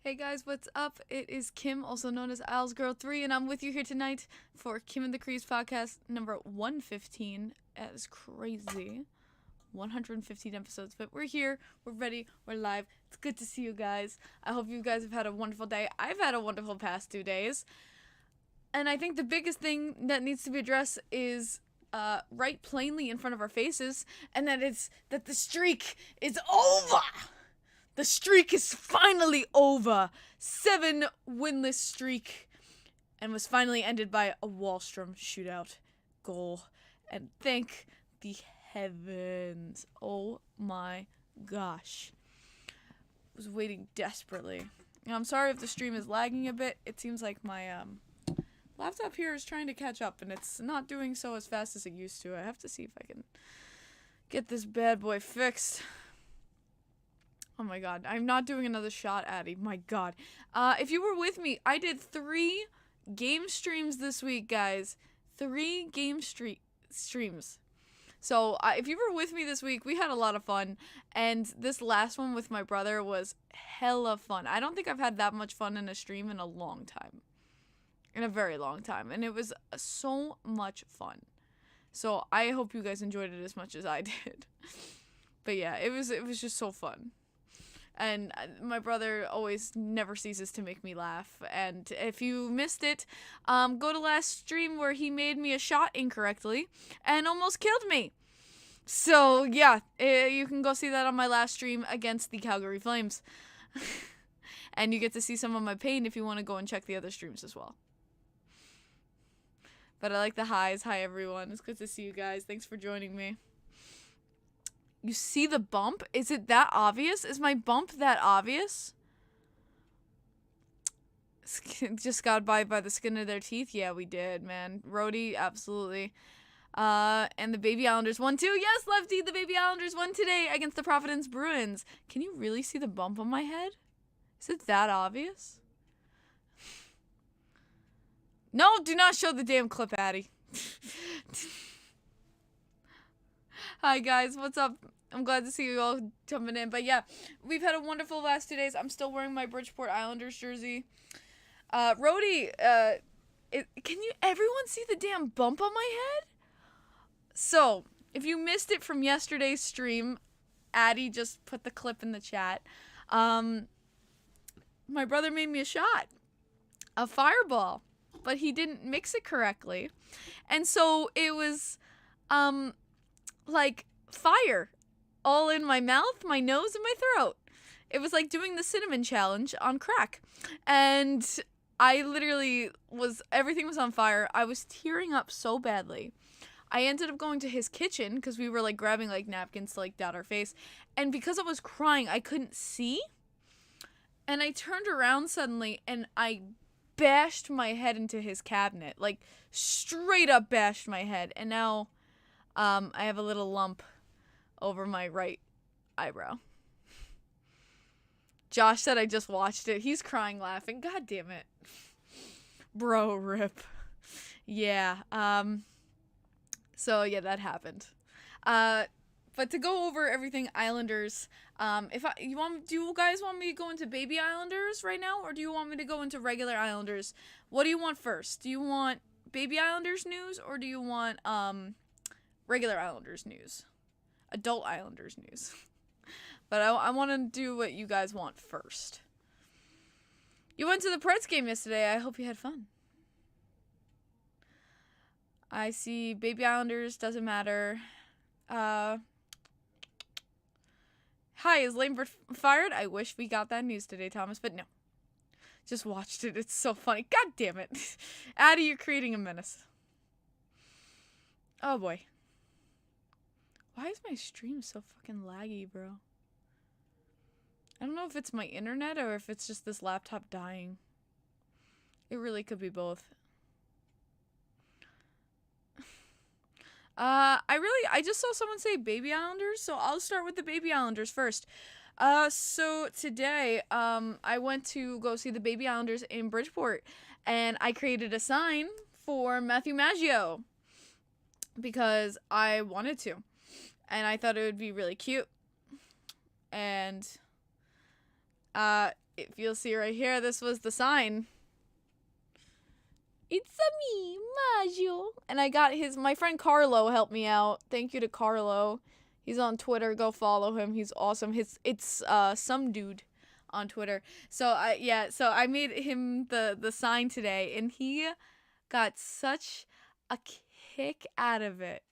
Hey guys, what's up? It is Kim, also known as IslesGirl3, and I'm with you here tonight for Kim and the Crease podcast number 115. That is crazy. 115 episodes, but we're here, we're ready, we're live. It's good to see you guys. I hope you guys have had a wonderful day. I've had a wonderful past 2 days. And I think the biggest thing that needs to be addressed is right plainly in front of our faces, and that is that the streak is over. The streak is finally over. 7 winless streak, and was finally ended by a Wallstrom shootout goal. And thank the heavens. Oh my gosh. I was waiting desperately. And I'm sorry if the stream is lagging a bit. It seems like my laptop here is trying to catch up, and it's not doing so as fast as it used to. I have to see if I can get this bad boy fixed. Oh my god, I'm not doing another shot, Addie. My god. If you were with me, I did 3 game streams this week, guys. 3 game streams. So, if you were with me this week, we had a lot of fun. And this last one with my brother was hella fun. I don't think I've had that much fun in a stream in a long time. In a very long time. And it was so much fun. So, I hope you guys enjoyed it as much as I did. But yeah, it was just so fun. And my brother always never ceases to make me laugh. And if you missed it, go to last stream where he made me a shot incorrectly and almost killed me. So, yeah, you can go see that on my last stream against the Calgary Flames. And you get to see some of my pain if you want to go and check the other streams as well. But I like the highs. Hi, everyone. It's good to see you guys. Thanks for joining me. You see the bump? Is it that obvious? Is my bump that obvious? Just got by the skin of their teeth? Yeah, we did, man. Rhodey, absolutely. And the Baby Islanders won too. Yes, Lefty, the Baby Islanders won today against the Providence Bruins. Can you really see the bump on my head? Is it that obvious? No, do not show the damn clip, Addie. Hi guys, what's up? I'm glad to see you all jumping in. But yeah, we've had a wonderful last 2 days. I'm still wearing my Bridgeport Islanders jersey. Rhodey, can you everyone see the damn bump on my head? So, if you missed it from yesterday's stream, Addie just put the clip in the chat. My brother made me a shot. A fireball. But he didn't mix it correctly. And so it was, like fire all in my mouth, my nose, and my throat. It was like doing the cinnamon challenge on crack. And I literally everything was on fire. I was tearing up so badly. I ended up going to his kitchen because we were like grabbing like napkins to like dot our face. And because I was crying, I couldn't see. And I turned around suddenly and I bashed my head into his cabinet. Like straight up bashed my head. And now I have a little lump over my right eyebrow. Josh said I just watched it. He's crying laughing. God damn it. Bro, rip. Yeah. So yeah, that happened. But to go over everything Islanders, do you guys want me to go into Baby Islanders right now, or do you want me to go into regular Islanders? What do you want first? Do you want Baby Islanders news, or do you want regular Islanders news? Adult Islanders news. But I want to do what you guys want first. You went to the Preds game yesterday. I hope you had fun. I see Baby Islanders, doesn't matter. Hi, is Lambert fired? I wish we got that news today, Thomas, but no. Just watched it. It's so funny. God damn it. Addie, you're creating a menace. Oh, boy. Why is my stream so fucking laggy, bro? I don't know if it's my internet or if it's just this laptop dying. It really could be both. I just saw someone say Baby Islanders, so I'll start with the Baby Islanders first. So today, I went to go see the Baby Islanders in Bridgeport, and I created a sign for Matthew Maggio because I wanted to, and I thought it would be really cute. And if you'll see right here, this was the sign. It's me, Maggio. And I got my friend Carlo helped me out. Thank you to Carlo. He's on Twitter. Go follow him. He's awesome. It's some dude on Twitter. So I made him the sign today, and he got such a kick out of it.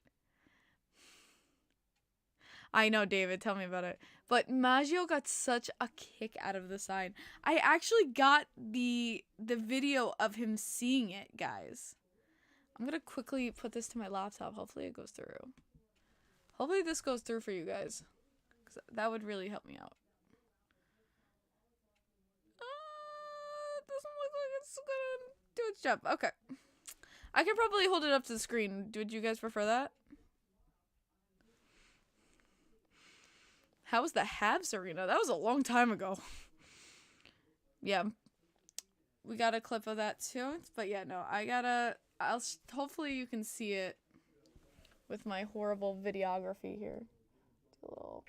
I know, David, tell me about it. But Maggio got such a kick out of the sign. I actually got the video of him seeing it, guys. I'm gonna quickly put this to my laptop. Hopefully it goes through. Hopefully this goes through for you guys, because that would really help me out. It doesn't look like it's gonna do its job. Okay. I can probably hold it up to the screen. Would you guys prefer that? How was the Habs arena? That was a long time ago. Yeah. We got a clip of that too. But yeah, no, hopefully you can see it with my horrible videography here. A little.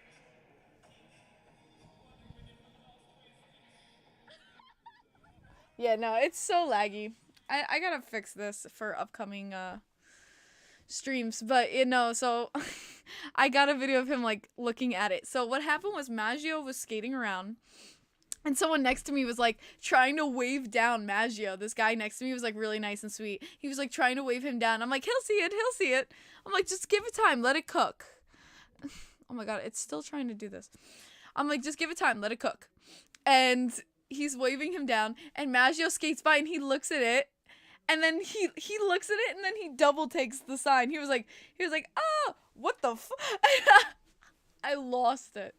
Yeah, no, it's so laggy. I gotta fix this for upcoming streams, but so I got a video of him like looking at it. So what happened was Maggio was skating around, and someone next to me was like trying to wave down Maggio. This guy next to me was like really nice and sweet. He was like trying to wave him down. I'm like, he'll see it. I'm like, just give it time, let it cook. Oh my god, it's still trying to do this. I'm like, just give it time, let it cook. And he's waving him down, and Maggio skates by, and he looks at it. And then he looks at it, and then he double takes the sign. He was like, ah, what the f? I lost it.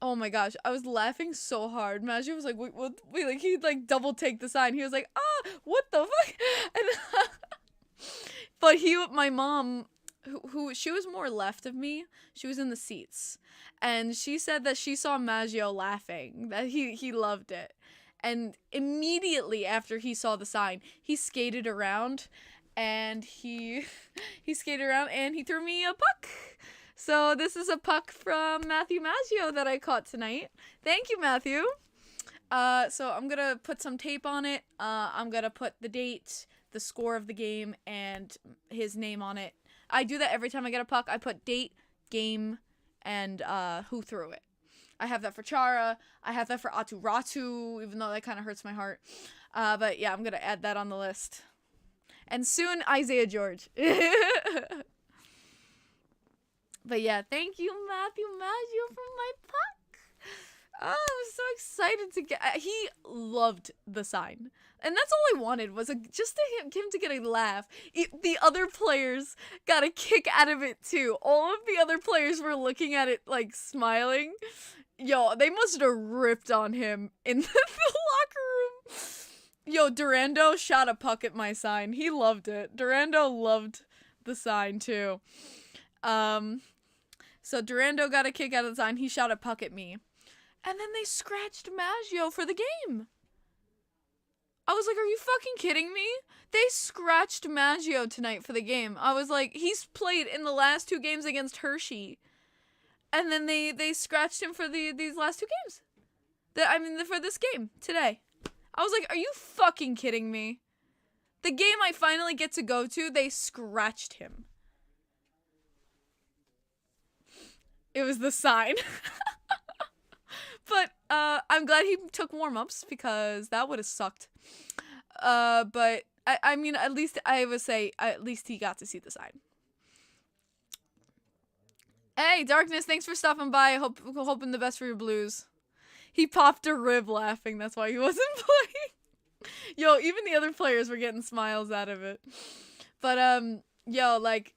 Oh my gosh, I was laughing so hard. Maggio was like, wait, like he'd like double take the sign. He was like, ah, what the fuck? And but my mom, who she was more left of me, she was in the seats, and she said that she saw Maggio laughing, that he loved it. And immediately after he saw the sign, he skated around, and he threw me a puck. So this is a puck from Matthew Maggio that I caught tonight. Thank you, Matthew. So I'm gonna put some tape on it. I'm gonna put the date, the score of the game, and his name on it. I do that every time I get a puck. I put date, game, and who threw it. I have that for Chara. I have that for Aturatu, even though that kind of hurts my heart. But yeah, I'm going to add that on the list. And soon, Isaiah George. But yeah, thank you, Matthew Maggio, for my puck. Oh, I was so excited to get... He loved the sign. And that's all I wanted, was just him to get a laugh. The other players got a kick out of it, too. All of the other players were looking at it, like, smiling. Yo, they must have ripped on him in the locker room. Yo, Durando shot a puck at my sign. He loved it. Durando loved the sign, too. So Durando got a kick out of the sign. He shot a puck at me. And then they scratched Maggio for the game. I was like, are you fucking kidding me? They scratched Maggio tonight for the game. I was like, he's played in the last 2 games against Hershey. And then they scratched him for these last 2 games. For this game today. I was like, are you fucking kidding me? The game I finally get to go to, they scratched him. It was the sign. But I'm glad he took warm-ups, because that would have sucked. But I mean, at least I would say at least he got to see the sign. Hey, Darkness, thanks for stopping by. Hoping the best for your Blues. He popped a rib laughing. That's why he wasn't playing. Yo, even the other players were getting smiles out of it. But yo, like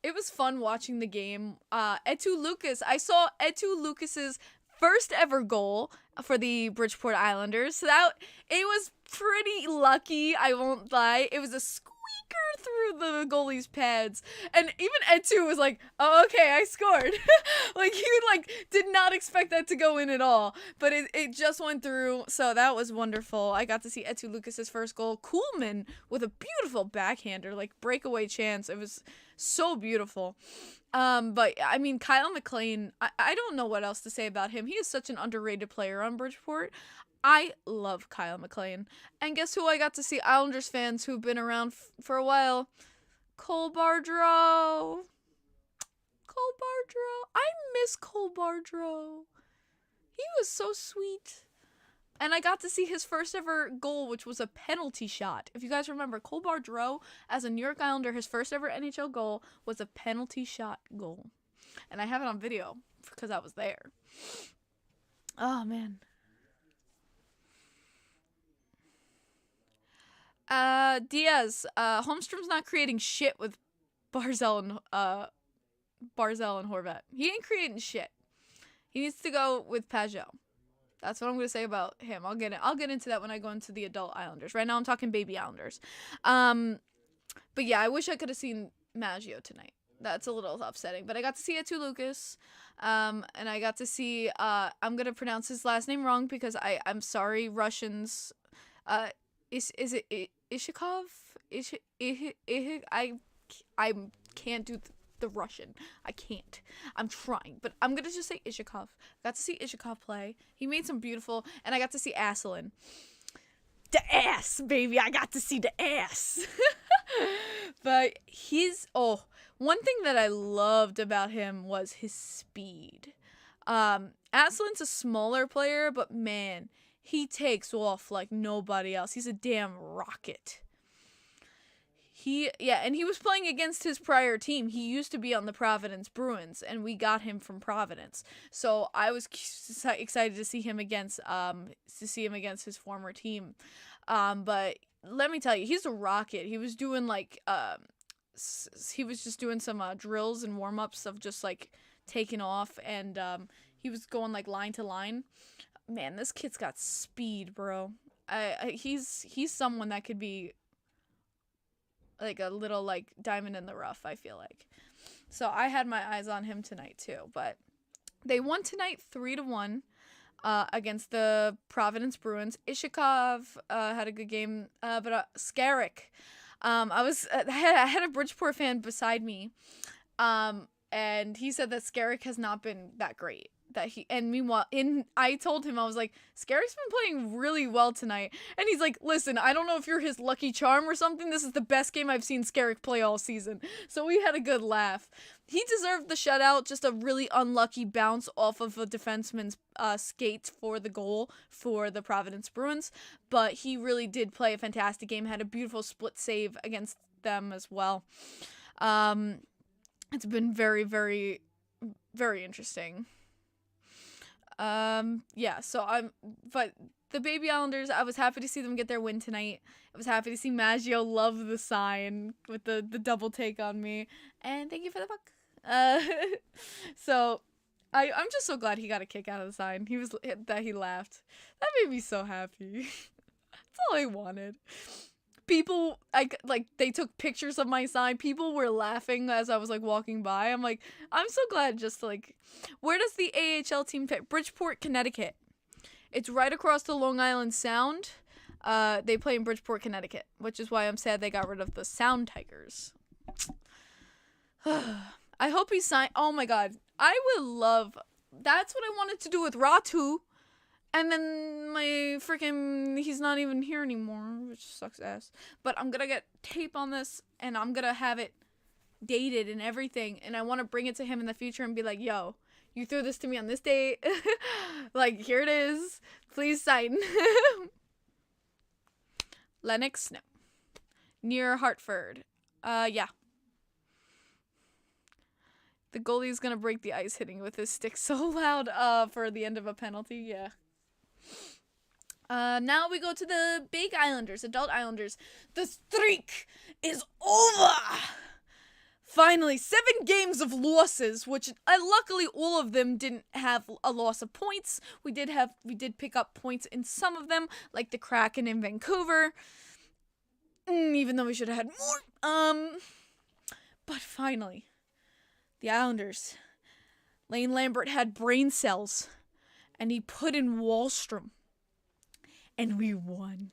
it was fun watching the game. Etu Lucas. I saw Etu Lucas's first ever goal for the Bridgeport Islanders. So it was pretty lucky, I won't lie. It was a squeaky through the goalie's pads, and even Etu was like, oh, okay, I scored. Like, he like did not expect that to go in at all, but it just went through, so that was wonderful. I got to see Etu Lucas's first goal. Koolman with a beautiful backhander, like breakaway chance. It was so beautiful. But I mean, Kyle McLean, I don't know what else to say about him. He is such an underrated player on Bridgeport. I love Kyle McLean. And guess who I got to see? Islanders fans who've been around for a while. Cole Bardreau. Cole Bardreau. I miss Cole Bardreau. He was so sweet. And I got to see his first ever goal, which was a penalty shot. If you guys remember, Cole Bardreau, as a New York Islander, his first ever NHL goal was a penalty shot goal. And I have it on video because I was there. Oh, man. Diaz, Holmstrom's not creating shit with Barzell and Horvat. He ain't creating shit. He needs to go with Pageau. That's what I'm gonna say about him. I'll get into that when I go into the adult Islanders. Right now I'm talking baby Islanders. But yeah, I wish I could have seen Maggio tonight. That's a little upsetting. But I got to see Etu Lucas. And I got to see I'm gonna pronounce his last name wrong because I'm sorry, Russians. Is it Ishikov? I can't do the Russian. I can't. I'm trying, but I'm gonna just say Ishikov. Got to see Ishikov play. He made some beautiful, and I got to see Asselin. The ass, baby. I got to see the ass. But one thing that I loved about him was his speed. Asselin's a smaller player, but man, he takes off like nobody else. He's a damn rocket. And he was playing against his prior team. He used to be on the Providence Bruins, and we got him from Providence. So I was excited to see him against his former team. But let me tell you, he's a rocket. He was doing just doing some drills and warm-ups of just like taking off, and he was going like line to line. Man, this kid's got speed, bro. He's someone that could be like a little like diamond in the rough, I feel like. So I had my eyes on him tonight too. But they won tonight 3-1 against the Providence Bruins. Ishikov had a good game, but Skarek. I had a Bridgeport fan beside me, and he said that Skarek has not been that great. I told him, I was like, Scarek's been playing really well tonight. And he's like, listen, I don't know if you're his lucky charm or something. This is the best game I've seen Skarek play all season. So we had a good laugh. He deserved the shutout, just a really unlucky bounce off of a defenseman's skates for the goal for the Providence Bruins. But he really did play a fantastic game, had a beautiful split save against them as well. It's been very, very, very interesting. But the baby Islanders, I was happy to see them get their win tonight. I was happy to see Maggio love the sign with the double take on me. And thank you for the buck. So I'm just so glad he got a kick out of the sign. He laughed. That made me so happy. That's all I wanted. People, they took pictures of my sign. People were laughing as I was, walking by. I'm like, I'm so glad where does the AHL team fit? Bridgeport, Connecticut. It's right across the Long Island Sound. They play in Bridgeport, Connecticut, which is why I'm sad they got rid of the Sound Tigers. I hope he signed. Oh my God. I would love, that's what I wanted to do with Ratu. And then he's not even here anymore, which sucks ass. But I'm gonna get tape on this, and I'm gonna have it dated and everything. And I want to bring it to him in the future and be like, yo, you threw this to me on this date. Here it is. Please sign. Lennox, no. Near Hartford. Yeah. The goalie's gonna break the ice hitting with his stick so loud for the end of a penalty. Yeah. Now we go to the big Islanders, adult Islanders. The streak is over! Finally, 7 games of losses, which luckily all of them didn't have a loss of points. We did pick up points in some of them, like the Kraken in Vancouver. even though we should have had more. But finally, the Islanders. Lane Lambert had brain cells, and he put in Wahlstrom, and we won.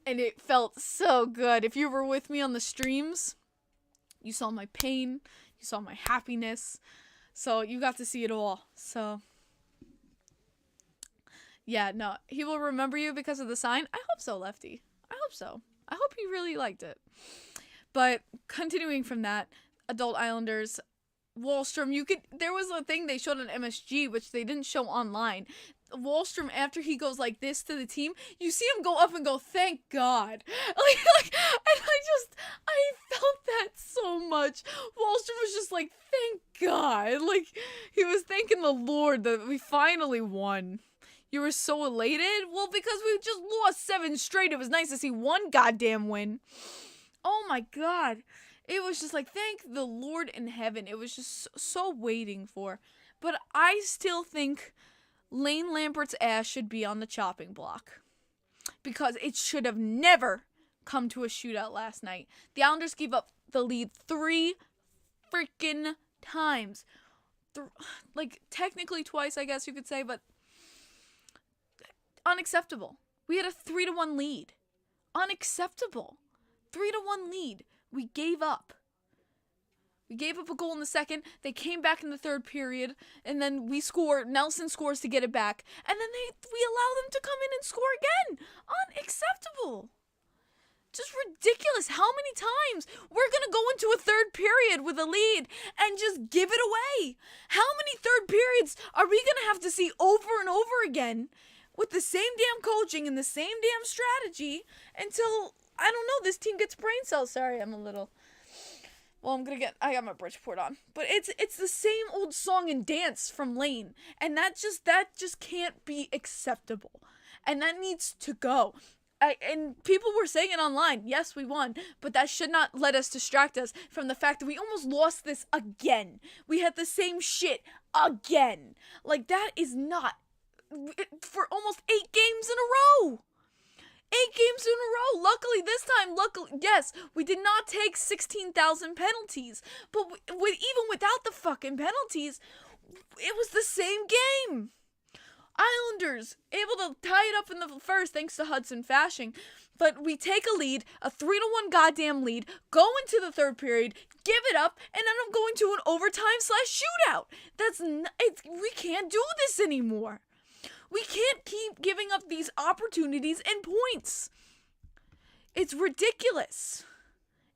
And it felt so good. If you were with me on the streams, you saw my pain, you saw my happiness, so you got to see it all. So, yeah, no, he will remember you because of the sign. I hope so, Lefty. I hope so. I hope he really liked it. But continuing from that, adult Islanders, Wahlstrom, there was a thing they showed on MSG, which they didn't show online. Wahlstrom, after he goes like this to the team, you see him go up and go, thank God. And I felt that so much. Wahlstrom was just like, thank God. Like, he was thanking the Lord that we finally won. You were so elated? Well, because we just lost 7 straight. It was nice to see one goddamn win. Oh my God. It was just like, thank the Lord in heaven. It was just so waiting for. But I still think Lane Lambert's ass should be on the chopping block. Because it should have never come to a shootout last night. The Islanders gave up the lead 3 freaking times. Technically twice, I guess you could say, but unacceptable. We had a 3-1 lead. Unacceptable. 3-1 lead. We gave up. We gave up a goal in the second. They came back in the third period, and then we score. Nelson scores to get it back, and then we allow them to come in and score again. Unacceptable. Just ridiculous. How many times we're going to go into a third period with a lead and just give it away? How many third periods are we going to have to see over and over again with the same damn coaching and the same damn strategy until, I don't know, this team gets brain cells? Sorry, I'm a little... Well, I got my Bridgeport on. But it's the same old song and dance from Lane. And that just can't be acceptable. And that needs to go. And people were saying it online. Yes, we won. But that should not let us distract us from the fact that we almost lost this again. We had the same shit again. Like, that is not... For almost 8 games in a row. 8 games in a row. Luckily, this time, yes, we did not take 16,000 penalties. But even without the fucking penalties, it was the same game. Islanders able to tie it up in the first thanks to Hudson Fashing. But we take a lead, a 3-1 goddamn lead, go into the third period, give it up, and end up going to an overtime/shootout. We can't do this anymore. We can't keep giving up these opportunities and points. It's ridiculous.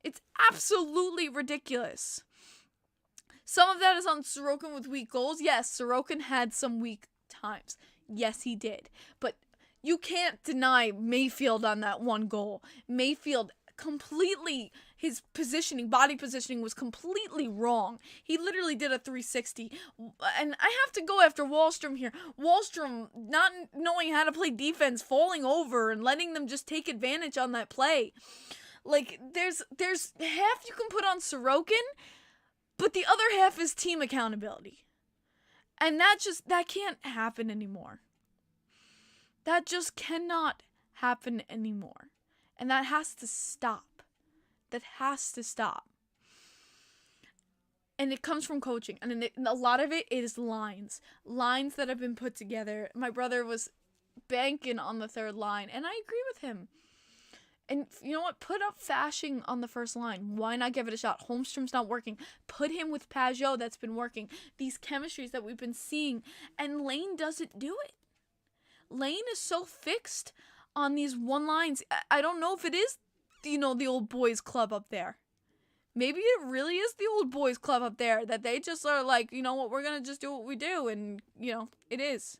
It's absolutely ridiculous. Some of that is on Sorokin with weak goals. Yes, Sorokin had some weak times. Yes, he did. But you can't deny Mayfield on that one goal. Mayfield completely, his body positioning was completely wrong. He literally did a 360. And I have to go after Wahlstrom here. Wahlstrom not knowing how to play defense, falling over and letting them just take advantage on that play. Like, there's half you can put on Sorokin, but the other half is team accountability. And that can't happen anymore. That just cannot happen anymore. And that has to stop. That has to stop. And it comes from coaching. And a lot of it is lines. Lines that have been put together. My brother was banking on the third line. And I agree with him. And you know what? Put up Fashing on the first line. Why not give it a shot? Holmstrom's not working. Put him with Pageau. That's been working. These chemistries that we've been seeing. And Lane doesn't do it. Lane is so fixed on these one lines. I don't know if it is, the old boys club up there. Maybe it really is the old boys club up there that they just are like, you know what, we're going to just do what we do. And, it is.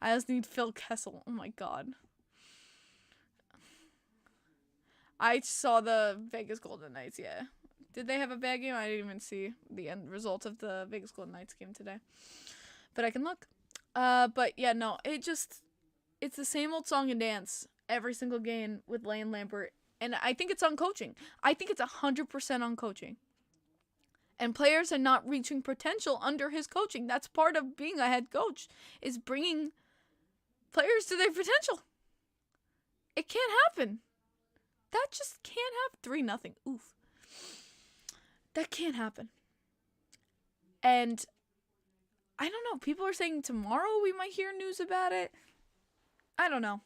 I just need Phil Kessel. Oh my God. I saw the Vegas Golden Knights, yeah. Did they have a bad game? I didn't even see the end result of the Vegas Golden Knights game today. But I can look. But yeah, no, it's the same old song and dance every single game with Lane Lambert. And I think it's on coaching. I think it's 100% on coaching. And players are not reaching potential under his coaching. That's part of being a head coach, is bringing players to their potential. It can't happen. That just can't happen. 3-0. Oof. That can't happen. And I don't know. People are saying tomorrow we might hear news about it. I don't know.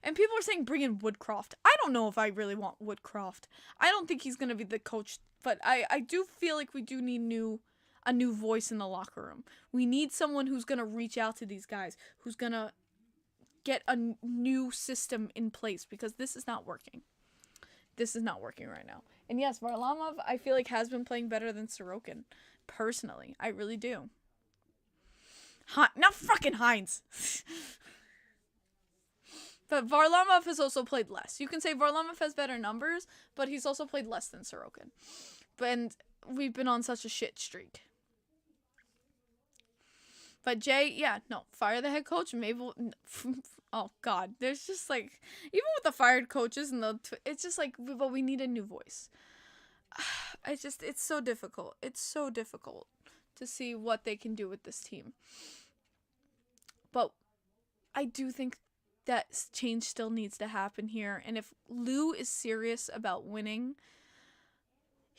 And people are saying bring in Woodcroft. I don't know if I really want Woodcroft. I don't think he's going to be the coach. But I do feel like we do need a new voice in the locker room. We need someone who's going to reach out to these guys. Who's going to get a new system in place. Because this is not working. This is not working right now. And yes, Varlamov, I feel like has been playing better than Sorokin. Personally. I really do. Not fucking Hines. But Varlamov has also played less. You can say Varlamov has better numbers, but he's also played less than Sorokin. And we've been on such a shit streak. But Jay, yeah, no, fire the head coach. Maybe, oh God, there's just like, even with the fired coaches and it's just like, but we need a new voice. It's so difficult. It's so difficult to see what they can do with this team. But I do think that change still needs to happen here. And if Lou is serious about winning,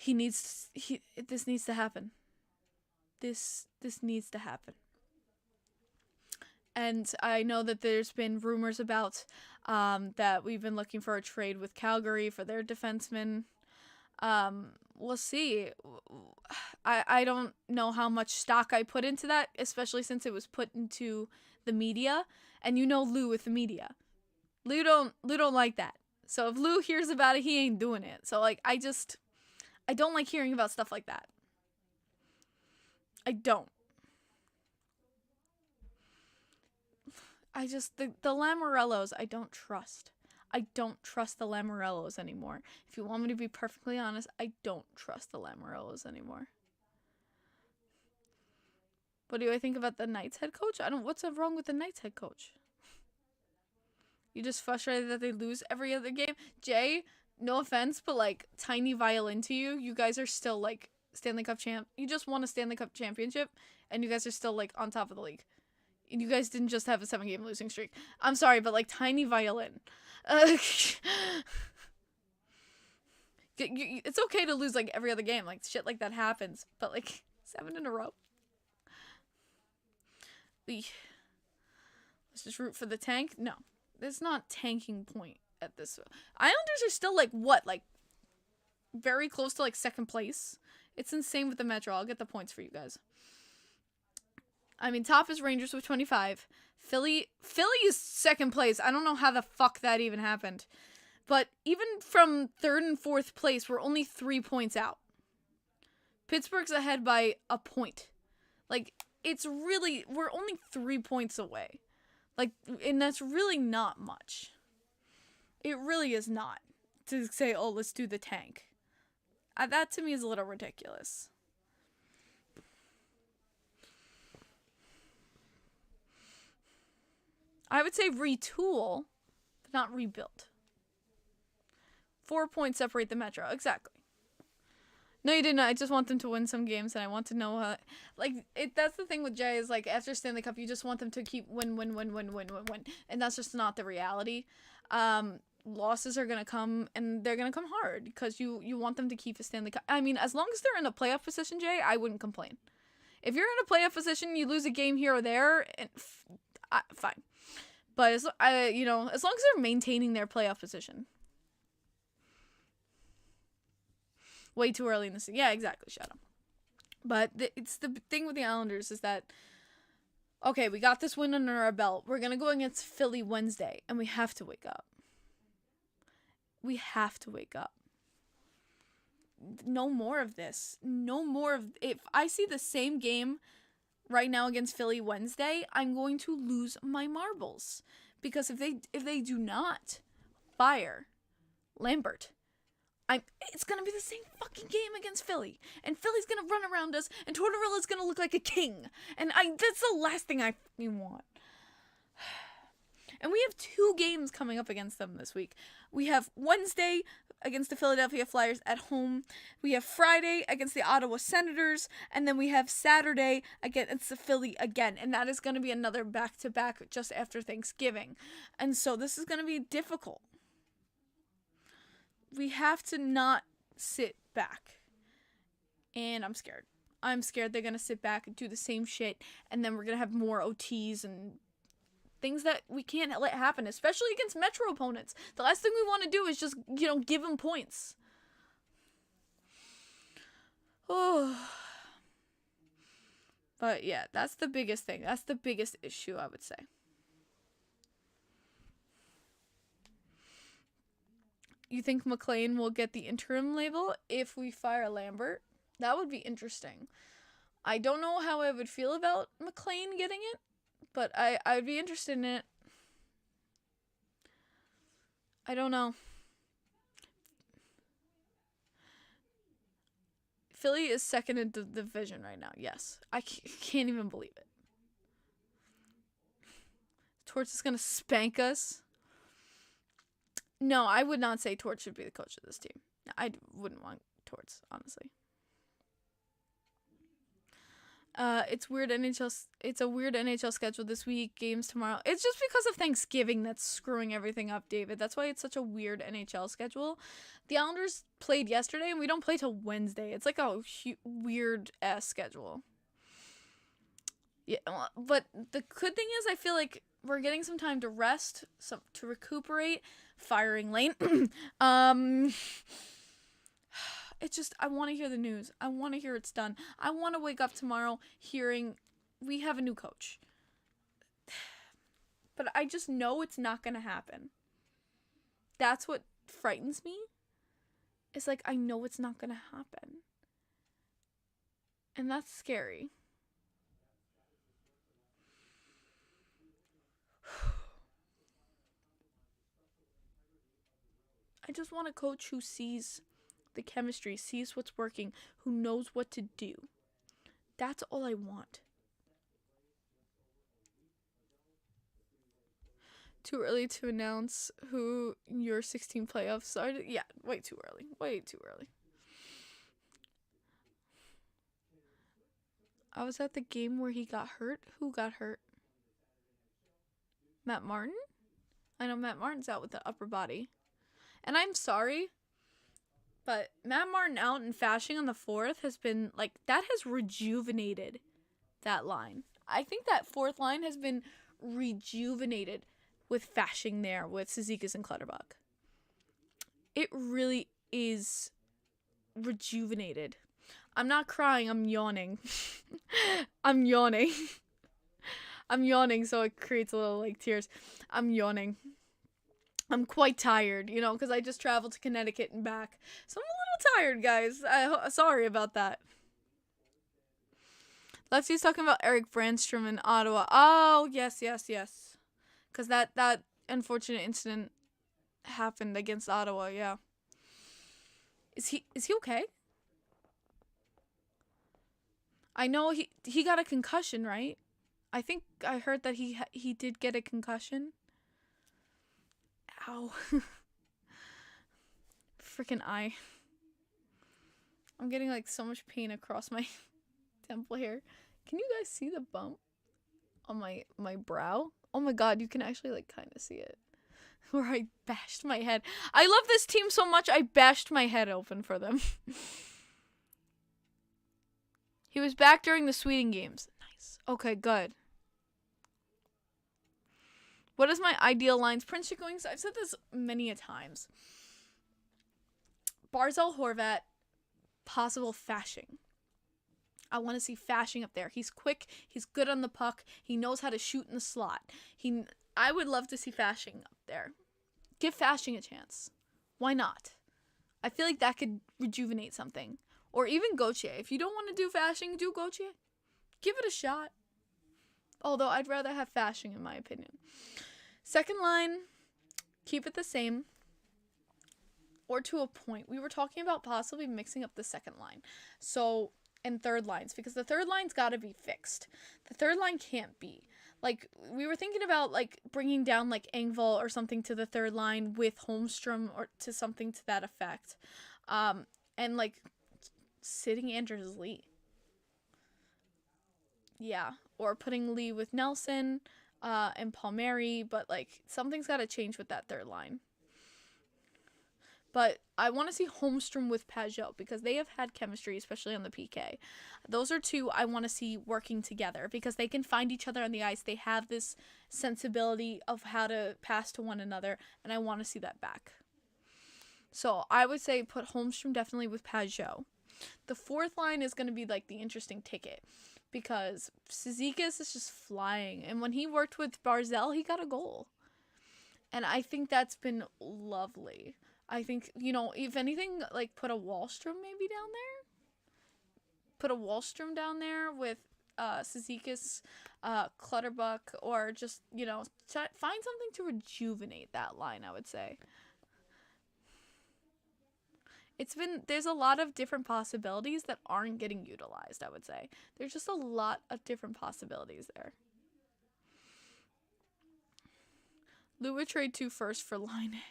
this needs to happen. This needs to happen. And I know that there's been rumors about that we've been looking for a trade with Calgary for their defenseman. We'll see. I don't know how much stock I put into that, especially since it was put into the media. And you know Lou with the media. Lou don't like that. So if Lou hears about it, he ain't doing it. So like I don't like hearing about stuff like that. I don't. The Lamorellos, I don't trust. I don't trust the Lamorellos anymore. If you want me to be perfectly honest, I don't trust the Lamorellos anymore. What do I think about the Knights head coach? What's wrong with the Knights head coach? You just frustrated that they lose every other game? Jay, no offense, but like tiny violin to you. You guys are still like Stanley Cup champ. You just won a Stanley Cup championship and you guys are still like on top of the league. You guys didn't just have a 7-game losing streak. I'm sorry, but like tiny violin. It's okay to lose like every other game. Like shit like that happens. But like 7 in a row. Let's just root for the tank. No, there's not tanking point at this. Islanders are still like what? Like very close to like second place. It's insane with the Metro. I'll get the points for you guys. I mean, top is Rangers with 25. Philly is second place. I don't know how the fuck that even happened. But even from third and fourth place, we're only 3 points out. Pittsburgh's ahead by a point. Like, we're only 3 points away. Like, and that's really not much. It really is not. To say, oh, let's do the tank. That to me is a little ridiculous. I would say retool, but not rebuild. 4 points separate the Metro. Exactly. No, you didn't. I just want them to win some games, and I want to know how... that's the thing with Jay, is, like, after Stanley Cup, you just want them to keep win. And that's just not the reality. Losses are going to come, and they're going to come hard, because you want them to keep a Stanley Cup. I mean, as long as they're in a playoff position, Jay, I wouldn't complain. If you're in a playoff position, you lose a game here or there, and fine. But, as long as they're maintaining their playoff position. Way too early in the season. Yeah, exactly. Shut up. But it's the thing with the Islanders is that, okay, we got this win under our belt. We're going to go against Philly Wednesday, and we have to wake up. We have to wake up. No more of this. No more of... If I see the same game right now against Philly Wednesday, I'm going to lose my marbles. Because if they do not fire Lambert, it's going to be the same fucking game against Philly. And Philly's going to run around us, and Tortorella's going to look like a king. And that's the last thing I fucking want. And we have 2 games coming up against them this week. We have Wednesday against the Philadelphia Flyers at home. We have Friday against the Ottawa Senators. And then we have Saturday against the Philly again. And that is going to be another back-to-back just after Thanksgiving. And so this is going to be difficult. we have to not sit back. And I'm scared. I'm scared they're going to sit back and do the same shit, and then we're going to have more OTs and things that we can't let happen, especially against Metro opponents. The last thing we want to do is just, give them points. Oh. But yeah, that's the biggest thing. That's the biggest issue, I would say. You think McLean will get the interim label if we fire Lambert? That would be interesting. I don't know how I would feel about McLean getting it, but I'd be interested in it. I don't know. Philly is second in the division right now. Yes. I can't even believe it. Torch is going to spank us. No, I would not say Torch should be the coach of this team. I wouldn't want Torch, honestly. It's weird NHL. It's a weird NHL schedule this week. Games tomorrow. It's just because of Thanksgiving that's screwing everything up, David. That's why it's such a weird NHL schedule. The Islanders played yesterday, and we don't play till Wednesday. It's like a weird ass schedule. Yeah, but the good thing is, I feel like we're getting some time to rest, to recuperate. Firing Lane. It's just, I want to hear the news. I want to hear it's done. I want to wake up tomorrow hearing we have a new coach. But I just know it's not going to happen. That's what frightens me. It's like, I know it's not going to happen. And that's scary. I just want a coach who sees the chemistry, sees what's working, who knows what to do. That's all I want. Too early to announce who your 16 playoffs are? Yeah, way too early. Way too early. I was at the game where he got hurt. Who got hurt? Matt Martin? I know Matt Martin's out with the upper body. And I'm sorry, but Matt Martin out and Fashing on the fourth has been, like, that has rejuvenated that line. I think that fourth line has been rejuvenated with Fashing there, with Cizikas and Clutterbuck. It really is rejuvenated. I'm not crying, I'm yawning. I'm yawning. I'm yawning, so it creates a little, like, tears. I'm yawning. I'm quite tired, because I just traveled to Connecticut and back. So I'm a little tired, guys. Sorry about that. Leftsy's talking about Eric Brandstrom in Ottawa. Oh, yes. Because that unfortunate incident happened against Ottawa, yeah. Is he okay? I know he got a concussion, right? I think I heard that he did get a concussion. Ow. Freaking eye. I'm getting like so much pain across my temple here. Can you guys see the bump on my brow? Oh my god, you can actually like kind of see it. Where I bashed my head. I love this team so much I bashed my head open for them. He was back during the Sweden games. Nice. Okay, good. What is my ideal lines? Prince Chickowings, I've said this many a times. Barzal, Horvat, possible Fashing. I want to see Fashing up there. He's quick. He's good on the puck. He knows how to shoot in the slot. I would love to see Fashing up there. Give Fashing a chance. Why not? I feel like that could rejuvenate something. Or even Gauthier. If you don't want to do Fashing, do Gauthier. Give it a shot. Although I'd rather have Fashing in my opinion. Second line, keep it the same. Or to a point. We were talking about possibly mixing up the second line. So, and third lines. Because the third line's got to be fixed. The third line can't be. Like, we were thinking about, like, bringing down, like, Engvall or something to the third line with Holmstrom or to something to that effect. And, like, sitting Anders Lee. Yeah. Or putting Lee with Nelson and Palmieri. But, like, something's got to change with that third line. But I want to see Holmstrom with Pageau because they have had chemistry, especially on the PK. Those are two I want to see working together because they can find each other on the ice. They have this sensibility of how to pass to one another, and I want to see that back. So I would say put Holmstrom definitely with Pageau. The fourth line is going to be like the interesting ticket because Cizikas is just flying. And when he worked with Barzal, he got a goal. And I think that's been lovely. I think, if anything, like put a Wallstrom maybe down there. Put a Wallstrom down there with Cizikas, Clutterbuck, or just, find something to rejuvenate that line, I would say. There's a lot of different possibilities that aren't getting utilized, I would say. There's just a lot of different possibilities there. Lou would trade 2 first for Line A.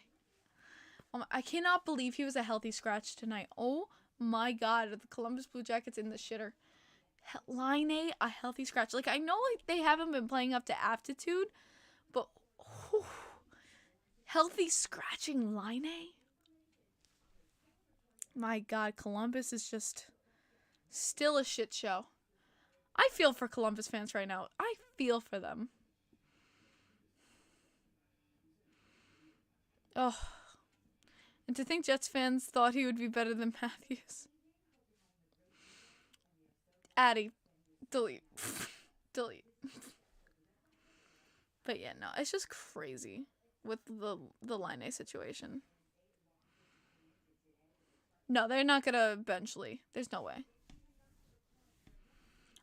I cannot believe he was a healthy scratch tonight. Oh my god, the Columbus Blue Jackets in the shitter. Line A healthy scratch. Like, I know they haven't been playing up to aptitude, but healthy scratching Line A? My god, Columbus is just still a shit show. I feel for Columbus fans right now. I feel for them. Oh. And to think Jets fans thought he would be better than Matthews. Addie. Delete. Delete. But yeah, no, it's just crazy with the Line A situation. No, they're not going to bench Lee. There's no way.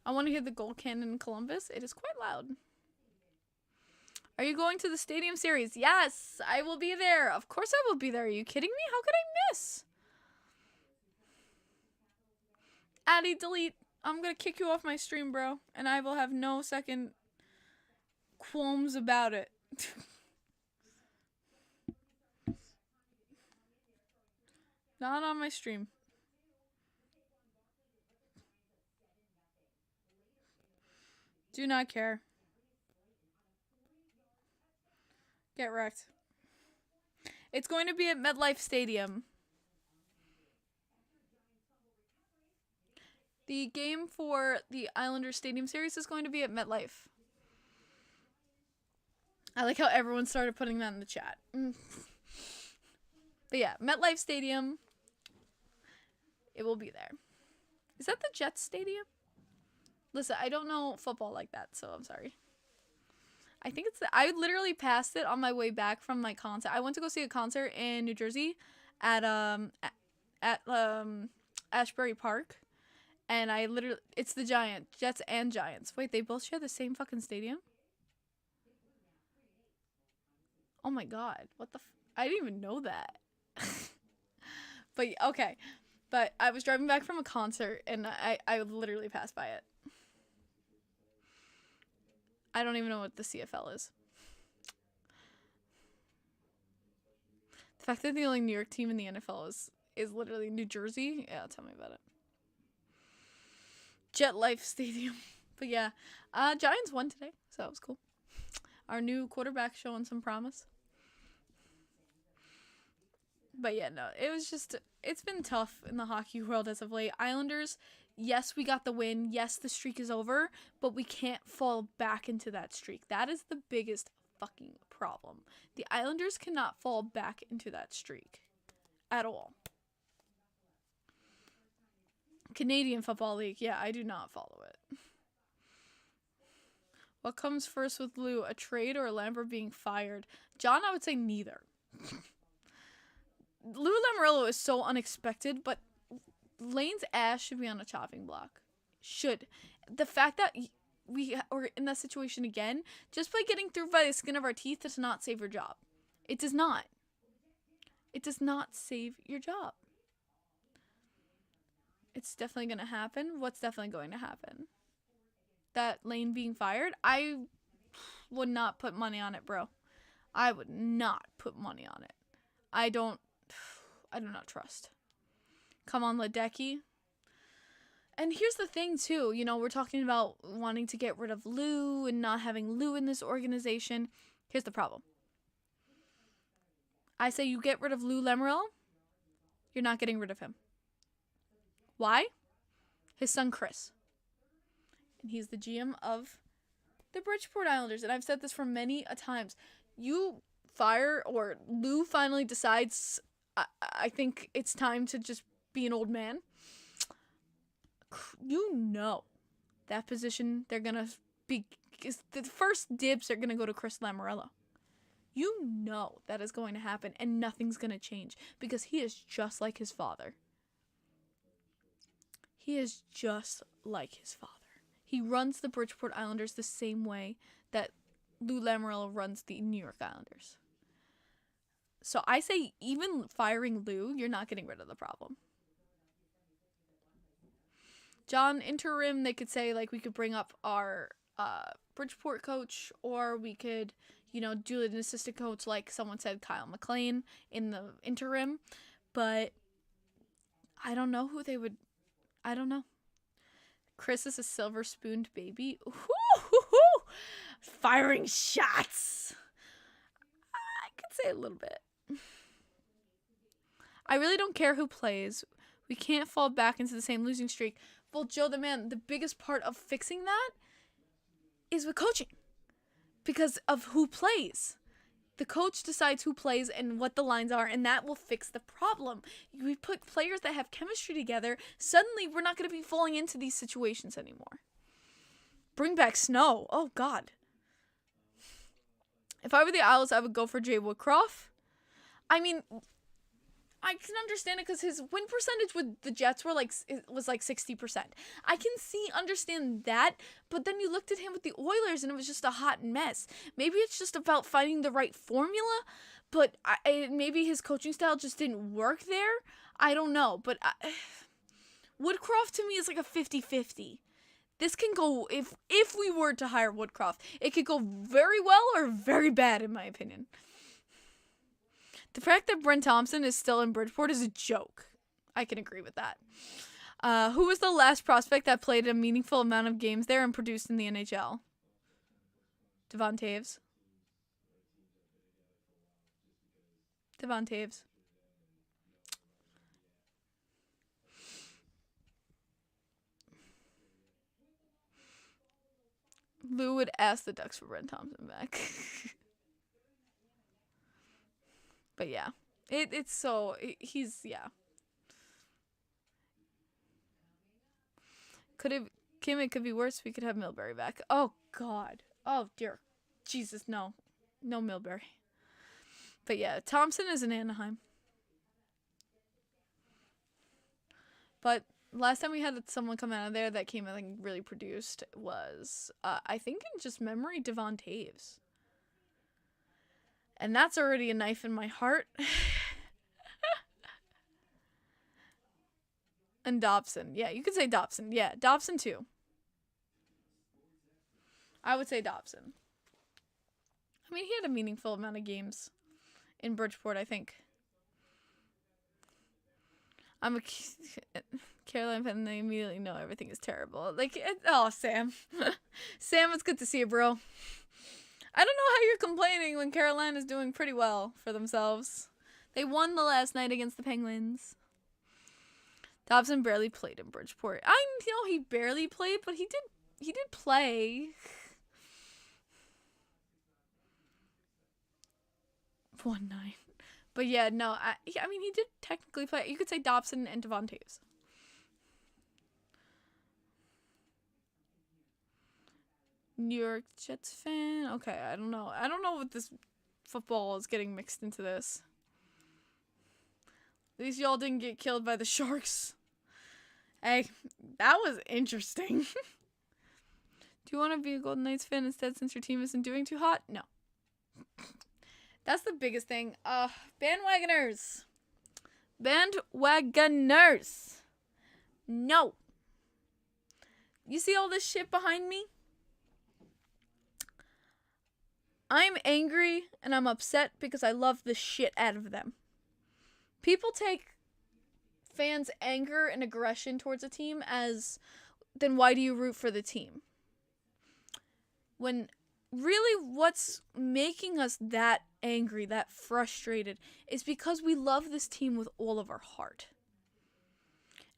I want to hear the goal cannon in Columbus. It is quite loud. Are you going to the Stadium Series? Yes, I will be there. Of course I will be there. Are you kidding me? How could I miss? Addie, delete. I'm going to kick you off my stream, bro. And I will have no second qualms about it. Not on my stream. Do not care. Get wrecked. It's going to be at MetLife Stadium. The game for the Islanders Stadium Series is going to be at MetLife. I like how everyone started putting that in the chat. But yeah, MetLife Stadium. It will be there. Is that the Jets Stadium? Listen, I don't know football like that, so I'm sorry. I think it's I literally passed it on my way back from my concert. I went to go see a concert in New Jersey at Ashbury Park. And it's the Jets and Giants. Wait, they both share the same fucking stadium? Oh my god, what the I didn't even know that. But okay. But I was driving back from a concert and I literally passed by it. I don't even know what the CFL is. The fact that the only New York team in the NFL is literally New Jersey. Yeah, tell me about it. Jet Life Stadium. But yeah, Giants won today, so that was cool. Our new quarterback showing some promise. But yeah, no, it's been tough in the hockey world as of late. Islanders, yes, we got the win. Yes, the streak is over, but we can't fall back into that streak. That is the biggest fucking problem. The Islanders cannot fall back into that streak at all. Canadian Football League, yeah, I do not follow it. What comes first with Lou, a trade or Lambert being fired? John, I would say neither. Lou Lamoriello is so unexpected, but Lane's ass should be on a chopping block. Should. The fact that we are in that situation again, just by getting through by the skin of our teeth, does not save your job. It does not. It does not save your job. It's definitely going to happen. What's definitely going to happen? That Lane being fired? I would not put money on it, bro. I would not put money on it. I do not trust. Come on, Ledecky. And here's the thing, too. You know, we're talking about wanting to get rid of Lou and not having Lou in this organization. Here's the problem. I say you get rid of Lou Lamoriello, You're not getting rid of him. Why? His son, Chris. And he's the GM of the Bridgeport Islanders. And I've said this for many a times. You fire, or Lou finally decides, I think it's time to just be an old man. You know that position, they're going to be, the first dibs are going to go to Chris Lamorello. You know that is going to happen, and nothing's going to change because he is just like his father. He is just like his father. He runs the Bridgeport Islanders the same way that Lou Lamorello runs the New York Islanders. So I say even firing Lou, you're not getting rid of the problem. John, interim, they could say, like, we could bring up our Bridgeport coach, or we could, do an assistant coach, like someone said, Kyle McLean in the interim. But I don't know who they would. I don't know. Chris is a silver-spooned baby. Ooh, firing shots. I could say a little bit. I really don't care who plays. We can't fall back into the same losing streak. Well, Joe the man, the biggest part of fixing that is with coaching. Because of who plays. The coach decides who plays and what the lines are, and that will fix the problem. We put players that have chemistry together, suddenly we're not going to be falling into these situations anymore. Bring back Snow. Oh, God. If I were the Isles, I would go for Jay Woodcroft. I mean, I can understand it because his win percentage with the Jets was like 60%. I can understand that, but then you looked at him with the Oilers and it was just a hot mess. Maybe it's just about finding the right formula, but maybe his coaching style just didn't work there. I don't know, but Woodcroft to me is like a 50-50. This can go, if we were to hire Woodcroft, it could go very well or very bad in my opinion. The fact that Brent Thompson is still in Bridgeport is a joke. I can agree with that. Who was the last prospect that played a meaningful amount of games there and produced in the NHL? Devon Toews. Devon Toews. Lou would ask the Ducks for Brent Thompson back. But yeah, yeah. Kim, it could be worse. We could have Milbury back. Oh, God. Oh, dear. Jesus, no. No Milbury. But yeah, Thompson is in Anaheim. But last time we had someone come out of there that came, I think, really produced was, I think in just memory, Devon Toews. And that's already a knife in my heart. And Dobson. Yeah, you could say Dobson. Yeah, Dobson too. I would say Dobson. I mean, he had a meaningful amount of games in Bridgeport, I think. I'm a Caroline fan, and they immediately know everything is terrible. Sam. Sam, it's good to see you, bro. I don't know how you're complaining when Carolina's doing pretty well for themselves. They won the last night against the Penguins. Dobson barely played in Bridgeport. I know he barely played, but he did play. 1-9. But yeah, no, I mean, he did technically play. You could say Dobson and Devon Toews. New York Jets fan. Okay, I don't know. I don't know what this football is getting mixed into this. At least y'all didn't get killed by the Sharks. Hey, that was interesting. Do you want to be a Golden Knights fan instead since your team isn't doing too hot? No. That's the biggest thing. Bandwagoners. Bandwagoners. No. You see all this shit behind me? I'm angry and I'm upset because I love the shit out of them. People take fans' anger and aggression towards a team as, then why do you root for the team? When really what's making us that angry, that frustrated, is because we love this team with all of our heart.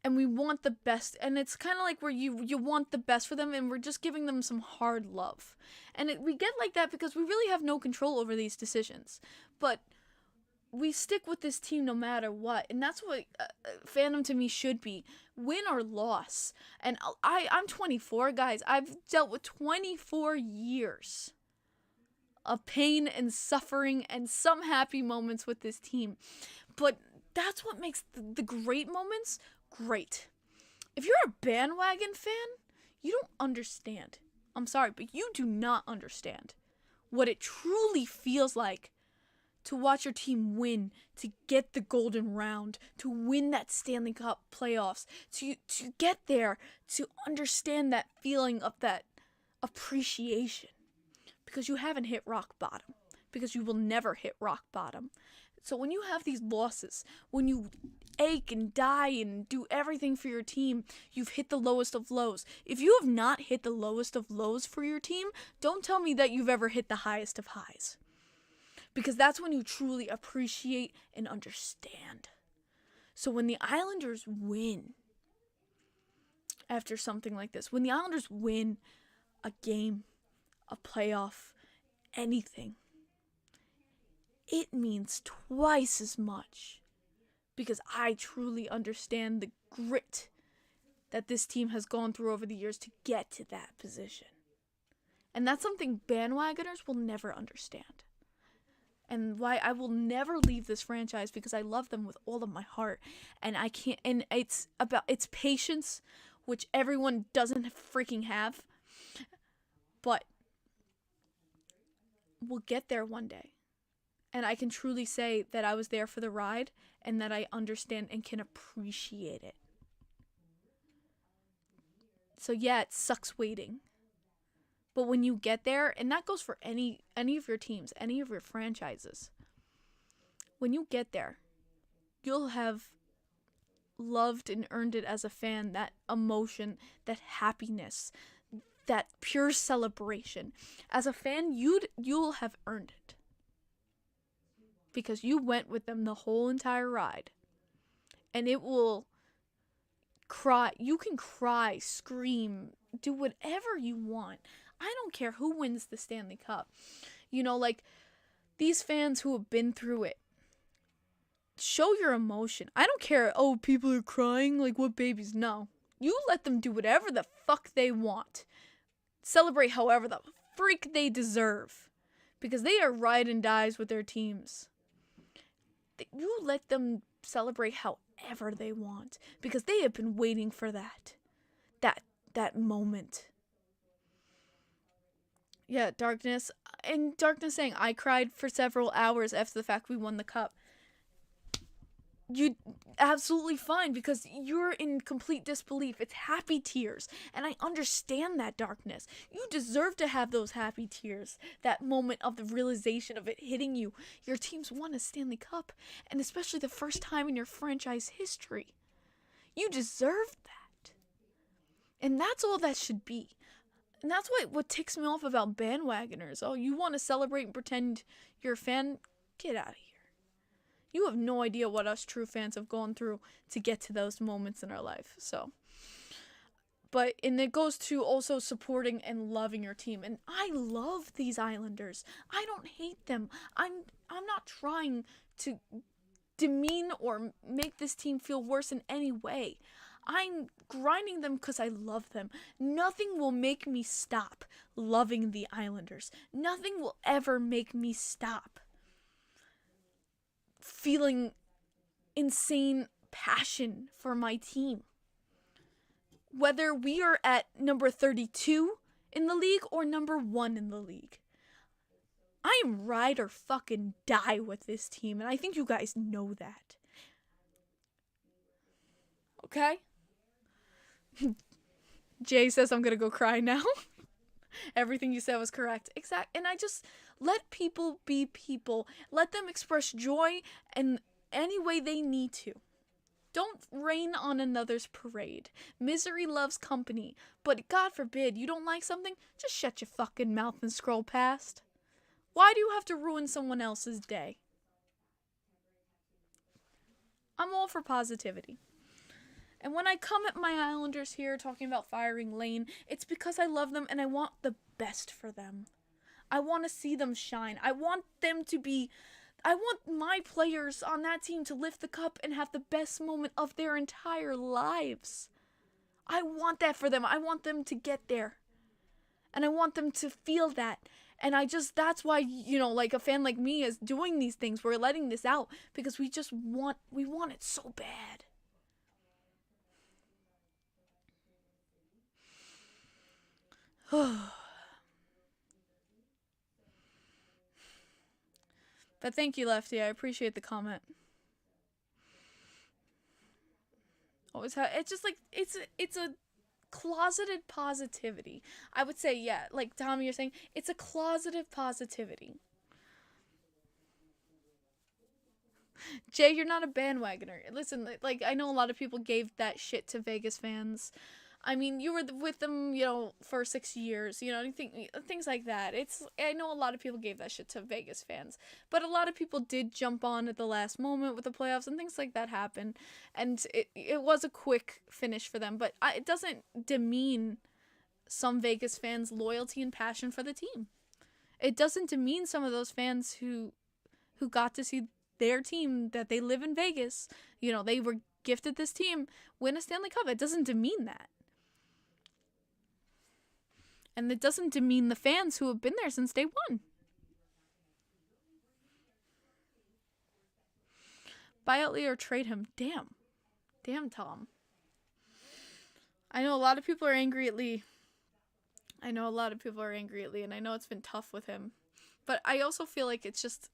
And we want the best, and it's kind of like where you want the best for them, and we're just giving them some hard love. And we get like that because we really have no control over these decisions. But we stick with this team no matter what, and that's what fandom to me should be, win or loss. And I'm 24, guys. I've dealt with 24 years of pain and suffering and some happy moments with this team. But that's what makes the great moments great. If you're a bandwagon fan, you don't understand. I'm sorry, but you do not understand what it truly feels like to watch your team win, to get the golden round, to win that Stanley Cup playoffs, to get there, to understand that feeling of that appreciation. Because you haven't hit rock bottom. Because you will never hit rock bottom. So when you have these losses, when you ache and die and do everything for your team, you've hit the lowest of lows. If you have not hit the lowest of lows for your team, don't tell me that you've ever hit the highest of highs. Because that's when you truly appreciate and understand. So when the Islanders win after something like this, when the Islanders win a game, a playoff, anything, it means twice as much. Because I truly understand the grit that this team has gone through over the years to get to that position. And that's something bandwagoners will never understand. And why I will never leave this franchise, because I love them with all of my heart. And I can't, and it's patience, which everyone doesn't freaking have. But we'll get there one day. And I can truly say that I was there for the ride and that I understand and can appreciate it. So yeah, it sucks waiting. But when you get there, and that goes for any of your teams, any of your franchises, when you get there, you'll have loved and earned it as a fan, that emotion, that happiness, that pure celebration. As a fan, you'll have earned it. Because you went with them the whole entire ride. And it will cry. You can cry, scream, do whatever you want. I don't care who wins the Stanley Cup. You know, like, these fans who have been through it, show your emotion. I don't care, oh, people are crying, like, what babies? No. You let them do whatever the fuck they want. Celebrate however the freak they deserve. Because they are ride and dies with their teams. You let them celebrate however they want. Because they have been waiting for that moment. Yeah, Darkness. And Darkness saying, I cried for several hours after the fact we won the cup. You absolutely fine, because you're in complete disbelief. It's happy tears. And I understand that, Darkness. You deserve to have those happy tears. That moment of the realization of it hitting you. Your team's won a Stanley Cup. And especially the first time in your franchise history. You deserve that. And that's all that should be. And that's what ticks me off about bandwagoners. Oh, you want to celebrate and pretend you're a fan? Get out of here. You have no idea what us true fans have gone through to get to those moments in our life. And it goes to also supporting and loving your team. And I love these Islanders. I don't hate them. I'm not trying to demean or make this team feel worse in any way. I'm grinding them because I love them. Nothing will make me stop loving the Islanders. Nothing will ever make me stop feeling insane passion for my team. Whether we are at number 32 in the league or number 1 in the league. I am ride or fucking die with this team, and I think you guys know that. Okay? Jay says I'm gonna go cry now. Everything you said was correct. And I just let people be people. Let them express joy in any way they need to. Don't rain on another's parade. Misery loves company. But God forbid you don't like something, just shut your fucking mouth and scroll past. Why do you have to ruin someone else's day? I'm all for positivity. And when I come at my Islanders here talking about firing Lane, it's because I love them and I want the best for them. I want to see them shine. I want my players on that team to lift the cup and have the best moment of their entire lives. I want that for them. I want them to get there. And I want them to feel that. And that's why, like a fan like me is doing these things. We're letting this out because we want it so bad. But thank you, Lefty. I appreciate the comment. Always it's just like it's a closeted positivity. I would say, yeah, like Tommy, you're saying, it's a closeted positivity. Jay, you're not a bandwagoner. Listen, like I know a lot of people gave that shit to Vegas fans. I mean, you were with them, for 6 years, things like that. I know a lot of people gave that shit to Vegas fans, but a lot of people did jump on at the last moment with the playoffs and things like that happen. And it was a quick finish for them, but it doesn't demean some Vegas fans' loyalty and passion for the team. It doesn't demean some of those fans who got to see their team that they live in Vegas. They were gifted this team win a Stanley Cup. It doesn't demean that. And it doesn't demean the fans who have been there since day one. Buy out Lee or trade him. Damn. Damn, Tom. I know a lot of people are angry at Lee. And I know it's been tough with him. But I also feel like it's just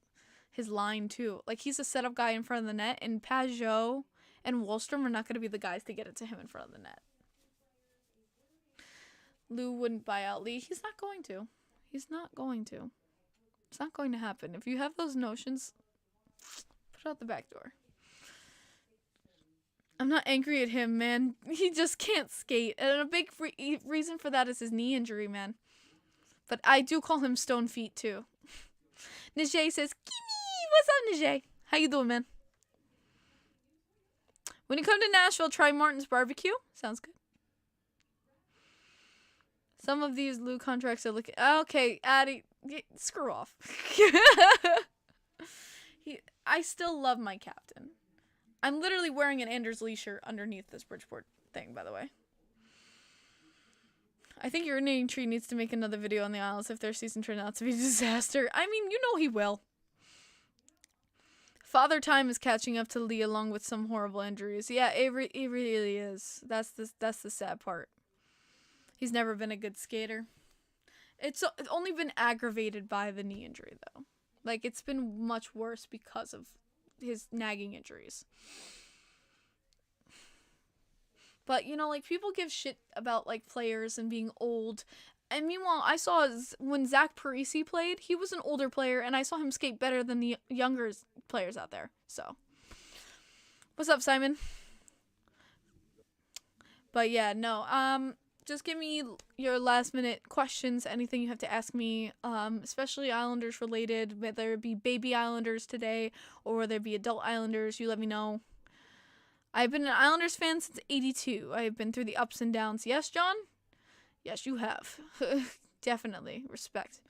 his line, too. Like, he's a setup guy in front of the net. And Pageau and Wallstrom are not going to be the guys to get it to him in front of the net. Lou wouldn't buy out Lee. He's not going to. It's not going to happen. If you have those notions, put it out the back door. I'm not angry at him, man. He just can't skate. And a big reason for that is his knee injury, man. But I do call him Stone Feet, too. Nijay says, Gimme! What's up, Nijay? How you doing, man? When you come to Nashville, try Martin's Barbecue. Sounds good. Some of these Lou contracts are looking... Okay, Addie, screw off. I still love my captain. I'm literally wearing an Anders Lee shirt underneath this Bridgeport thing, by the way. I think Urinating Tree needs to make another video on the Isles if their season turned out to be a disaster. I mean, he will. Father Time is catching up to Lee along with some horrible injuries. Yeah, it really is. That's the sad part. He's never been a good skater. It's only been aggravated by the knee injury, though. Like, it's been much worse because of his nagging injuries. But, people give shit about, players and being old. And meanwhile, I saw when Zach Parise played, he was an older player, and I saw him skate better than the younger players out there. So, what's up, Simon? But, yeah, no, just give me your last minute questions, anything you have to ask me, especially Islanders related, whether it be baby Islanders today or whether it be adult Islanders, you let me know. I've been an Islanders fan since '82. I've been through the ups and downs. Yes, John? Yes, you have. Definitely. Respect.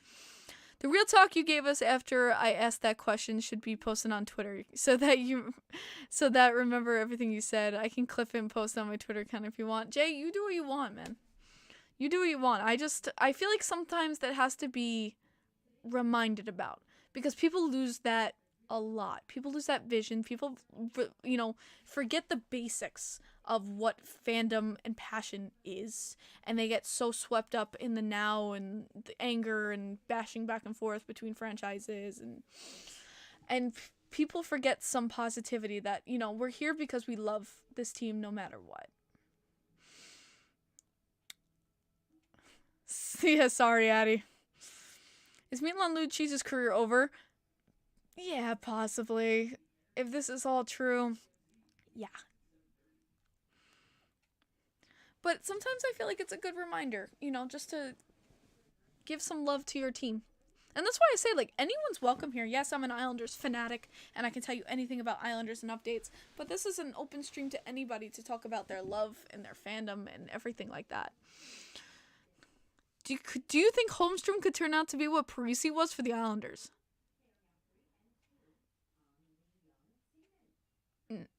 The real talk you gave us after I asked that question should be posted on Twitter so that remember everything you said. I can clip it and post it on my Twitter account if you want. Jay, you do what you want, man. You do what you want. I feel like sometimes that has to be reminded about because people lose that a lot. People lose that vision. People, forget the basics of what fandom and passion is, and they get so swept up in the now and the anger and bashing back and forth between franchises and people forget some positivity that, we're here because we love this team no matter what. Yeah, sorry, Addie. Is Milan Lucici's career over? Yeah, possibly. If this is all true, yeah. But sometimes I feel like it's a good reminder, just to give some love to your team. And that's why I say, like, anyone's welcome here. Yes, I'm an Islanders fanatic, and I can tell you anything about Islanders and updates, but this is an open stream to anybody to talk about their love and their fandom and everything like that. Do you think Holmstrom could turn out to be what Parisi was for the Islanders?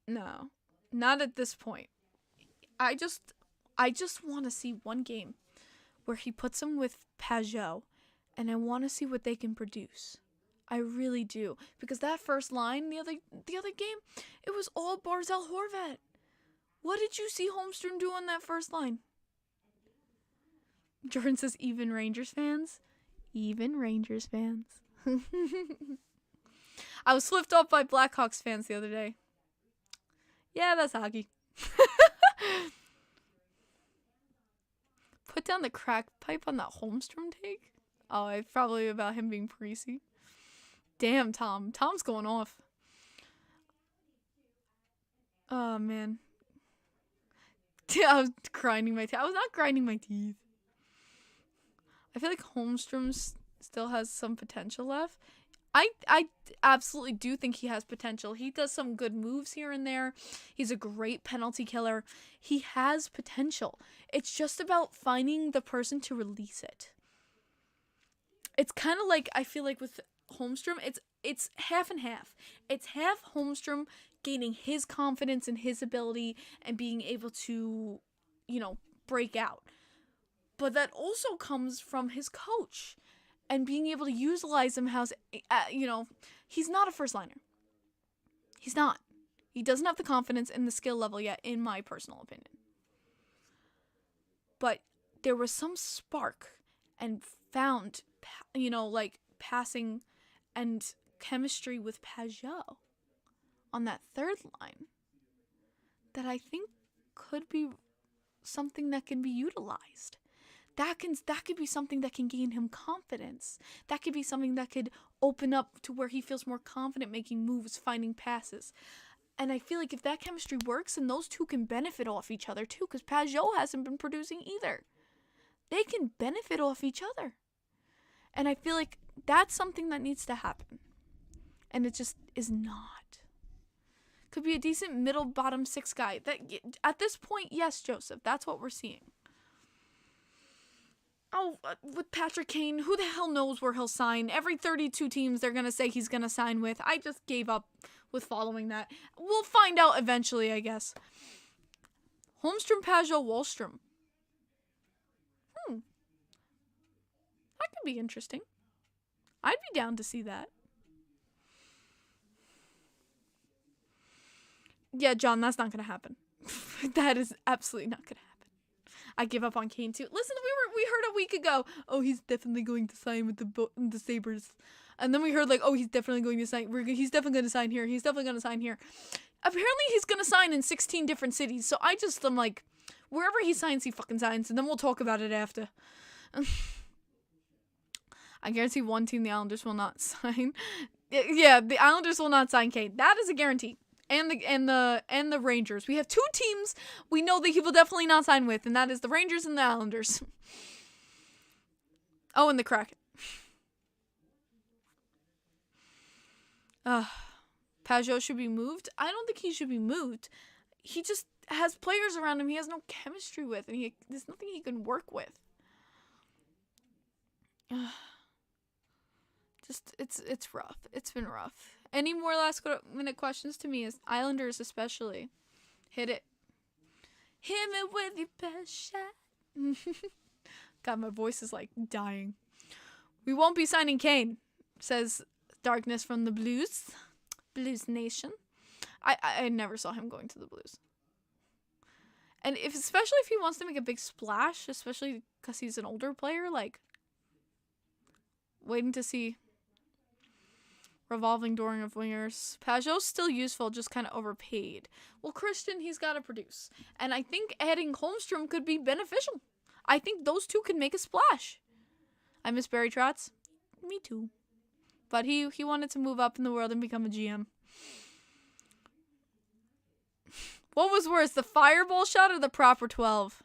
No, not at this point. I just want to see one game where he puts him with Pageau, and I want to see what they can produce. I really do, because that first line the other game, it was all Barzal Horvat. What did you see Holmstrom do on that first line? Jordan says, even Rangers fans? Even Rangers fans. I was flipped off by Blackhawks fans the other day. Yeah, that's hockey. Put down the crack pipe on that Holmstrom take? Oh, it's probably about him being Parisi. Damn, Tom. Tom's going off. Oh, man. I was grinding my teeth. I was not grinding my teeth. I feel like Holmstrom still has some potential left. I absolutely do think he has potential. He does some good moves here and there. He's a great penalty killer. He has potential. It's just about finding the person to release it. It's kind of like, I feel like with Holmstrom, it's half and half. It's half Holmstrom gaining his confidence and his ability and being able to, break out. But that also comes from his coach and being able to utilize him as, he's not a first liner. He's not. He doesn't have the confidence and the skill level yet, in my personal opinion. But there was some spark and found, passing and chemistry with Pageau on that third line that I think could be something that can be utilized. That could be something that can gain him confidence. That could be something that could open up to where he feels more confident making moves, finding passes. And I feel like if that chemistry works, then those two can benefit off each other too, because Pageau hasn't been producing either. They can benefit off each other. And I feel like that's something that needs to happen. And it just is not. Could be a decent middle bottom six guy. That at this point, yes, Joseph, that's what we're seeing. Oh, with Patrick Kane, who the hell knows where he'll sign? Every 32 teams they're going to say he's going to sign with. I just gave up with following that. We'll find out eventually, I guess. Holmstrom, Pageau, Wallstrom. That could be interesting. I'd be down to see that. Yeah, John, that's not going to happen. That is absolutely not going to happen. I give up on Kane too. Listen, we heard a week ago, oh, he's definitely going to sign with the Sabres. And then we heard like, oh, he's definitely going to sign. He's definitely going to sign here. He's definitely going to sign here. Apparently, he's going to sign in 16 different cities. So I'm like, wherever he signs, he fucking signs. And then we'll talk about it after. I guarantee one team, the Islanders, will not sign. Yeah, the Islanders will not sign Kane. That is a guarantee. And the Rangers. We have two teams we know that he will definitely not sign with, and that is the Rangers and the Islanders. Oh, and the Kraken. Pageau should be moved. I don't think he should be moved. He just has players around him he has no chemistry with, and there's nothing he can work with. It's rough. It's been rough. Any more last minute questions to me? As Islanders especially. Hit it. Hit me with your best shot. God, my voice is like dying. We won't be signing Kane, says Darkness from the Blues. Blues Nation. I never saw him going to the Blues. And especially if he wants to make a big splash, especially because he's an older player, like, waiting to see. Revolving door of wingers. Pageau's still useful, just kind of overpaid. Well, Christian, he's got to produce. And I think adding Holmstrom could be beneficial. I think those two can make a splash. I miss Barry Trotz. Me too. But he wanted to move up in the world and become a GM. What was worse, the fireball shot or the proper 12?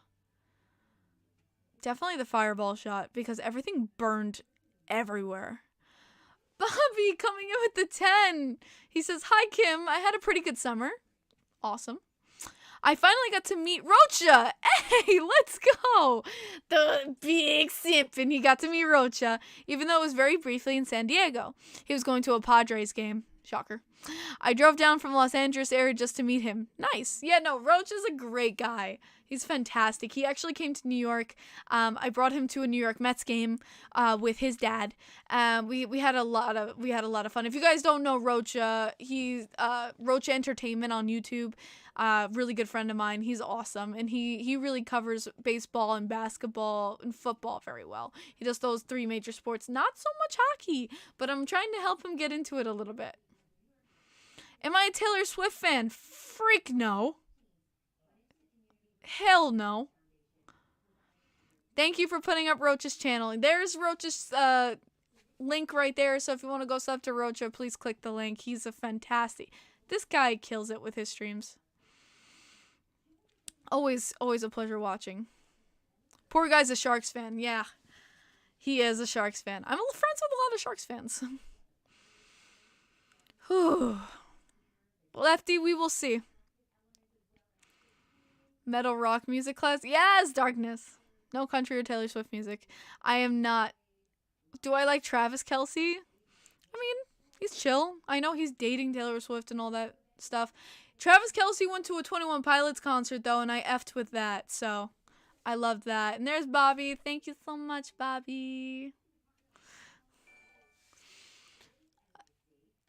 Definitely the fireball shot because everything burned everywhere. Bobby coming in with the 10. He says, "Hi, Kim. I had a pretty good summer." Awesome. "I finally got to meet Rocha. Hey, let's go." The big simp. And he got to meet Rocha, even though it was very briefly in San Diego. He was going to a Padres game. Shocker. "I drove down from Los Angeles area just to meet him." Nice. Yeah, no, Rocha's a great guy. He's fantastic. He actually came to New York. I brought him to a New York Mets game with his dad. We had a lot of fun. If you guys don't know Rocha, he's Rocha Entertainment on YouTube. Really good friend of mine. He's awesome, and he really covers baseball and basketball and football very well. He does those 3 major sports. Not so much hockey, but I'm trying to help him get into it a little bit. Am I a Taylor Swift fan? Freak no. Hell no. Thank you for putting up Rocha's channel. There's Rocha's link right there. So if you want to go sub to Rocha, please click the link. He's a fantastic. This guy kills it with his streams. Always a pleasure watching. Poor guy's a Sharks fan. Yeah, he is a Sharks fan. I'm friends with a lot of Sharks fans. Whew. Lefty, we will see. Metal rock music class? Yes, Darkness. No country or Taylor Swift music. I am not. Do I like Travis Kelce? I mean, he's chill. I know he's dating Taylor Swift and all that stuff. Travis Kelce went to a 21 Pilots concert, though, and I effed with that, so I loved that. And there's Bobby. Thank you so much, Bobby.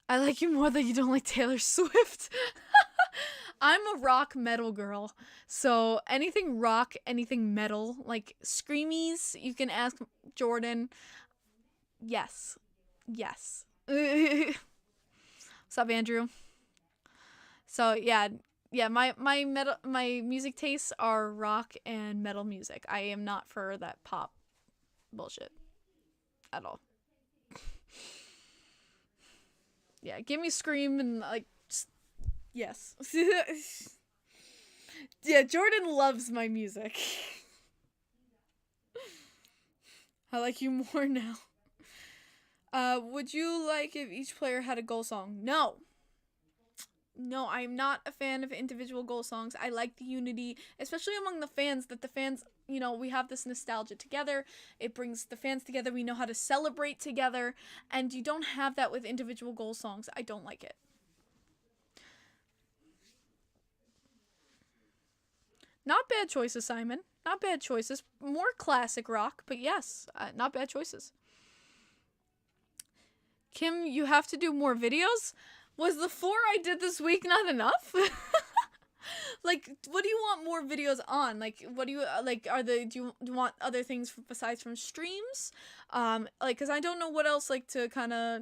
I like you more that you don't like Taylor Swift. I'm a rock metal girl, so anything rock, anything metal, like screamies, you can ask Jordan. Yes. What's up, Andrew? So yeah, my music tastes are rock and metal music. I am not for that pop bullshit at all. Yeah, give me Scream and like. Yes. Yeah, Jordan loves my music. I like you more now. Would you like if each player had a goal song? No, I'm not a fan of individual goal songs. I like the unity, especially among the fans, that the fans, we have this nostalgia together. It brings the fans together. We know how to celebrate together, and you don't have that with individual goal songs. I don't like it. Not bad choices, Simon. Not bad choices. More classic rock, but yes, not bad choices. Kim, you have to do more videos? Was the 4 I did this week not enough? Like, what do you want more videos on? Like, what do you, do you want other things besides from streams? Because I don't know what else, to kind of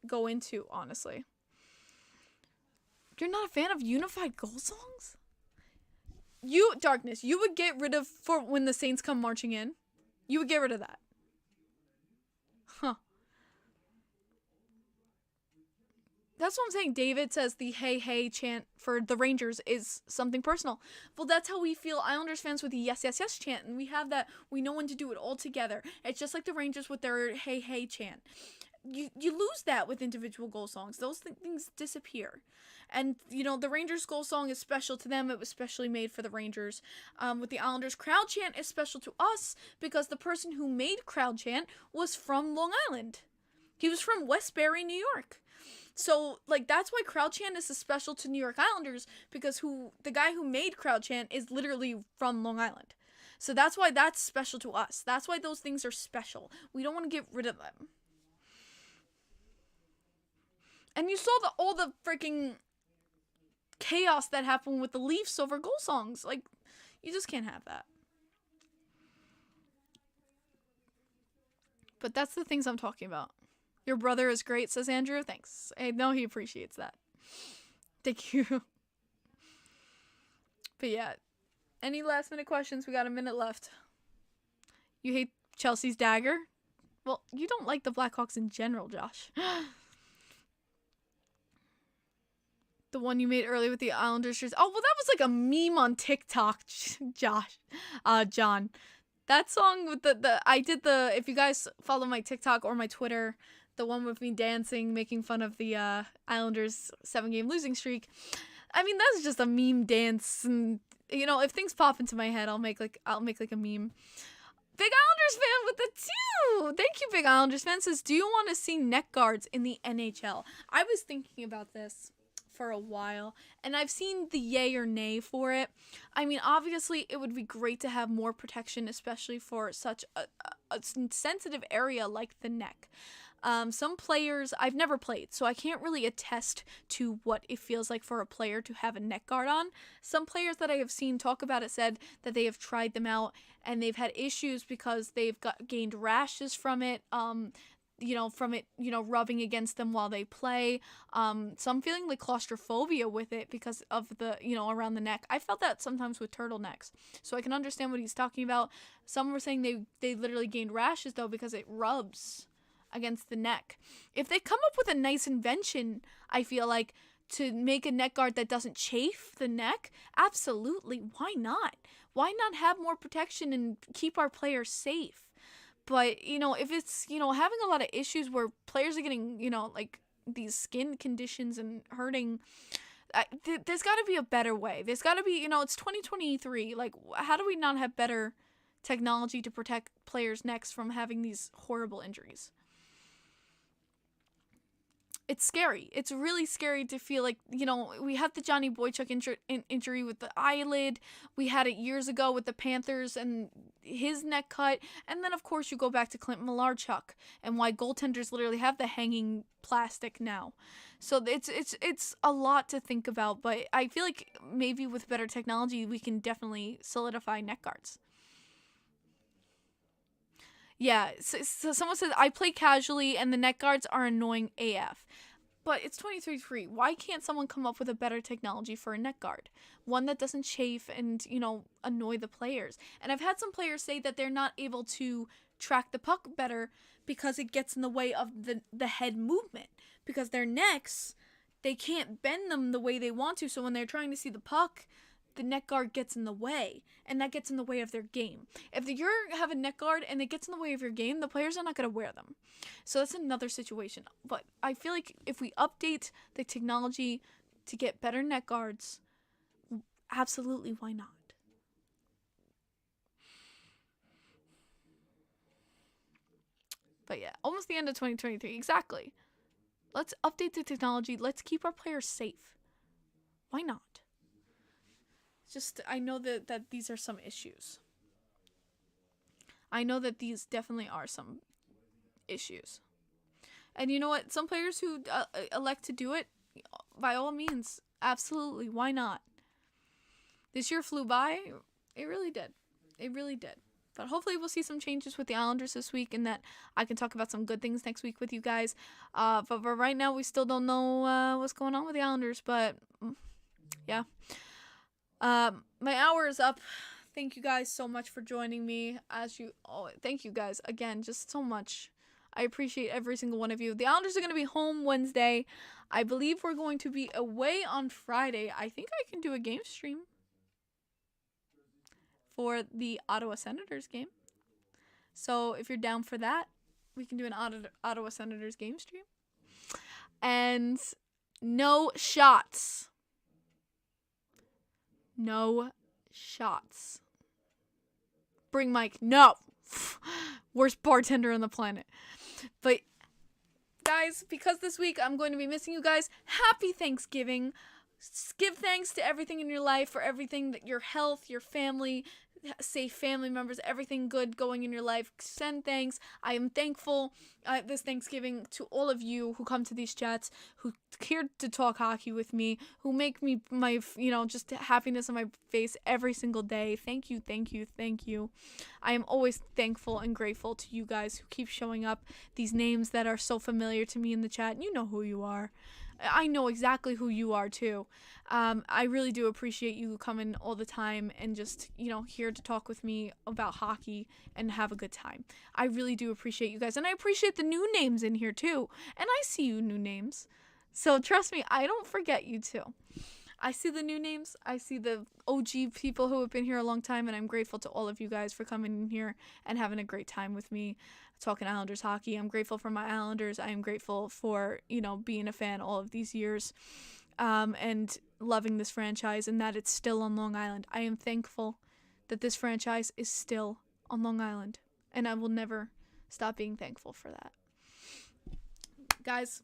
go into, honestly. You're not a fan of unified goal songs? Darkness, you would get rid of for when the Saints come marching in. You would get rid of that. Huh. That's what I'm saying. David says the hey hey chant for the Rangers is something personal. Well, that's how we feel Islanders fans with the yes yes yes chant. And we have that. We know when to do it all together. It's just like the Rangers with their hey hey chant. You lose that with individual goal songs. Those things disappear. And, the Rangers goal song is special to them. It was specially made for the Rangers. With the Islanders, crowd chant is special to us because the person who made crowd chant was from Long Island. He was from Westbury, New York. So, that's why crowd chant is special to New York Islanders, because the guy who made crowd chant is literally from Long Island. So that's why that's special to us. That's why those things are special. We don't want to get rid of them. And you saw all the freaking chaos that happened with the Leafs over goal songs. You just can't have that. But that's the things I'm talking about. Your brother is great, says Andrew. Thanks. I know he appreciates that. Thank you. But yeah. Any last minute questions? We got a minute left. You hate Chelsea's dagger? Well, you don't like the Blackhawks in general, Josh. The one you made earlier with the Islanders shirts. Oh, well, that was like a meme on TikTok, John. That song with I did the, if you guys follow my TikTok or my Twitter, the one with me dancing, making fun of the Islanders 7-game losing streak. I mean, that's just a meme dance, and you know, if things pop into my head, I'll make like a meme. Big Islanders fan with the 2. Thank you, Big Islanders fan. Says, do you want to see neck guards in the NHL? I was thinking about this for a while, and I've seen the yay or nay for it. I mean, obviously, it would be great to have more protection, especially for such a sensitive area like the neck. Some players, I've never played, so I can't really attest to what it feels like for a player to have a neck guard on. Some players that I have seen talk about it said that they have tried them out and they've had issues because they've gained rashes from it, rubbing against them while they play. Some feeling like claustrophobia with it because of the, around the neck. I felt that sometimes with turtlenecks, so I can understand what he's talking about. Some were saying they literally gained rashes though because it rubs against the neck. If they come up with a nice invention, I feel like, to make a neck guard that doesn't chafe the neck, absolutely, why not? Why not have more protection and keep our players safe? But, if it's, having a lot of issues where players are getting, like these skin conditions and hurting, there's got to be a better way. There's got to be, it's 2023. Like, how do we not have better technology to protect players' necks from having these horrible injuries? It's scary. It's really scary to feel like, we had the Johnny Boychuk injury with the eyelid. We had it years ago with the Panthers and his neck cut. And then, of course, you go back to Clint Malarchuk and why goaltenders literally have the hanging plastic now. So it's a lot to think about. But I feel like maybe with better technology, we can definitely solidify neck guards. Yeah, so someone says, I play casually and the neck guards are annoying AF. But it's 2023. Why can't someone come up with a better technology for a neck guard? One that doesn't chafe and, annoy the players. And I've had some players say that they're not able to track the puck better because it gets in the way of the head movement. Because their necks, they can't bend them the way they want to. So when they're trying to see the puck, the neck guard gets in the way, and that gets in the way of their game. If you have a neck guard and it gets in the way of your game, the players are not going to wear them. So that's another situation. But I feel like if we update the technology to get better neck guards, absolutely, why not? But yeah, almost the end of 2023. Exactly. Let's update the technology. Let's keep our players safe. Why not? Just, I know that these are some issues. I know that these definitely are some issues. And you know what? Some players who elect to do it, by all means, absolutely, why not? This year flew by. It really did. It really did. But hopefully we'll see some changes with the Islanders this week and that I can talk about some good things next week with you guys. But right now we still don't know what's going on with the Islanders. But, yeah. My hour is up. Thank you guys so much for joining me. Thank you guys again, just so much. I appreciate every single one of you. The Islanders are going to be home Wednesday. I believe we're going to be away on Friday. I think I can do a game stream for the Ottawa Senators game. So if you're down for that, we can do an Ottawa Senators game stream. And no shots. No shots. Bring Mike. No. Worst bartender on the planet. But, guys, because this week I'm going to be missing you guys, happy Thanksgiving. Give thanks to everything in your life, for everything, that your health, your family, safe family members, everything good going in your life. Send thanks. I am thankful this Thanksgiving to all of you who come to these chats, who care to talk hockey with me, who make me my, just happiness on my face every single day. Thank you, thank you, thank you. I am always thankful and grateful to you guys who keep showing up. These names that are so familiar to me in the chat, you know who you are. I know exactly who you are too. I really do appreciate you coming all the time and just, here to talk with me about hockey and have a good time. I really do appreciate you guys. And I appreciate the new names in here too. And I see you new names. So trust me, I don't forget you too. I see the new names. I see the OG people who have been here a long time, and I'm grateful to all of you guys for coming in here and having a great time with me talking Islanders hockey. I'm grateful for my Islanders. I am grateful for, being a fan all of these years, and loving this franchise and that it's still on Long Island. I am thankful that this franchise is still on Long Island, and I will never stop being thankful for that. Guys,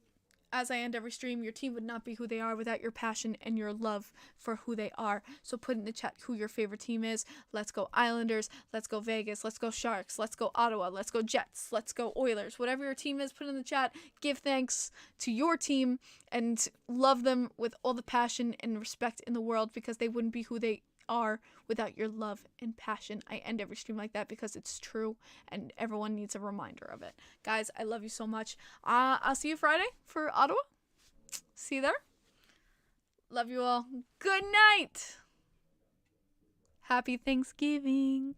as I end every stream, your team would not be who they are without your passion and your love for who they are. So put in the chat who your favorite team is. Let's go Islanders. Let's go Vegas. Let's go Sharks. Let's go Ottawa. Let's go Jets. Let's go Oilers. Whatever your team is, put in the chat. Give thanks to your team and love them with all the passion and respect in the world, because they wouldn't be who they are without your love and passion. I end every stream like that because it's true and everyone needs a reminder of it. Guys, I love you so much. I'll see you Friday for Ottawa. See you there. Love you all. Good night. Happy Thanksgiving.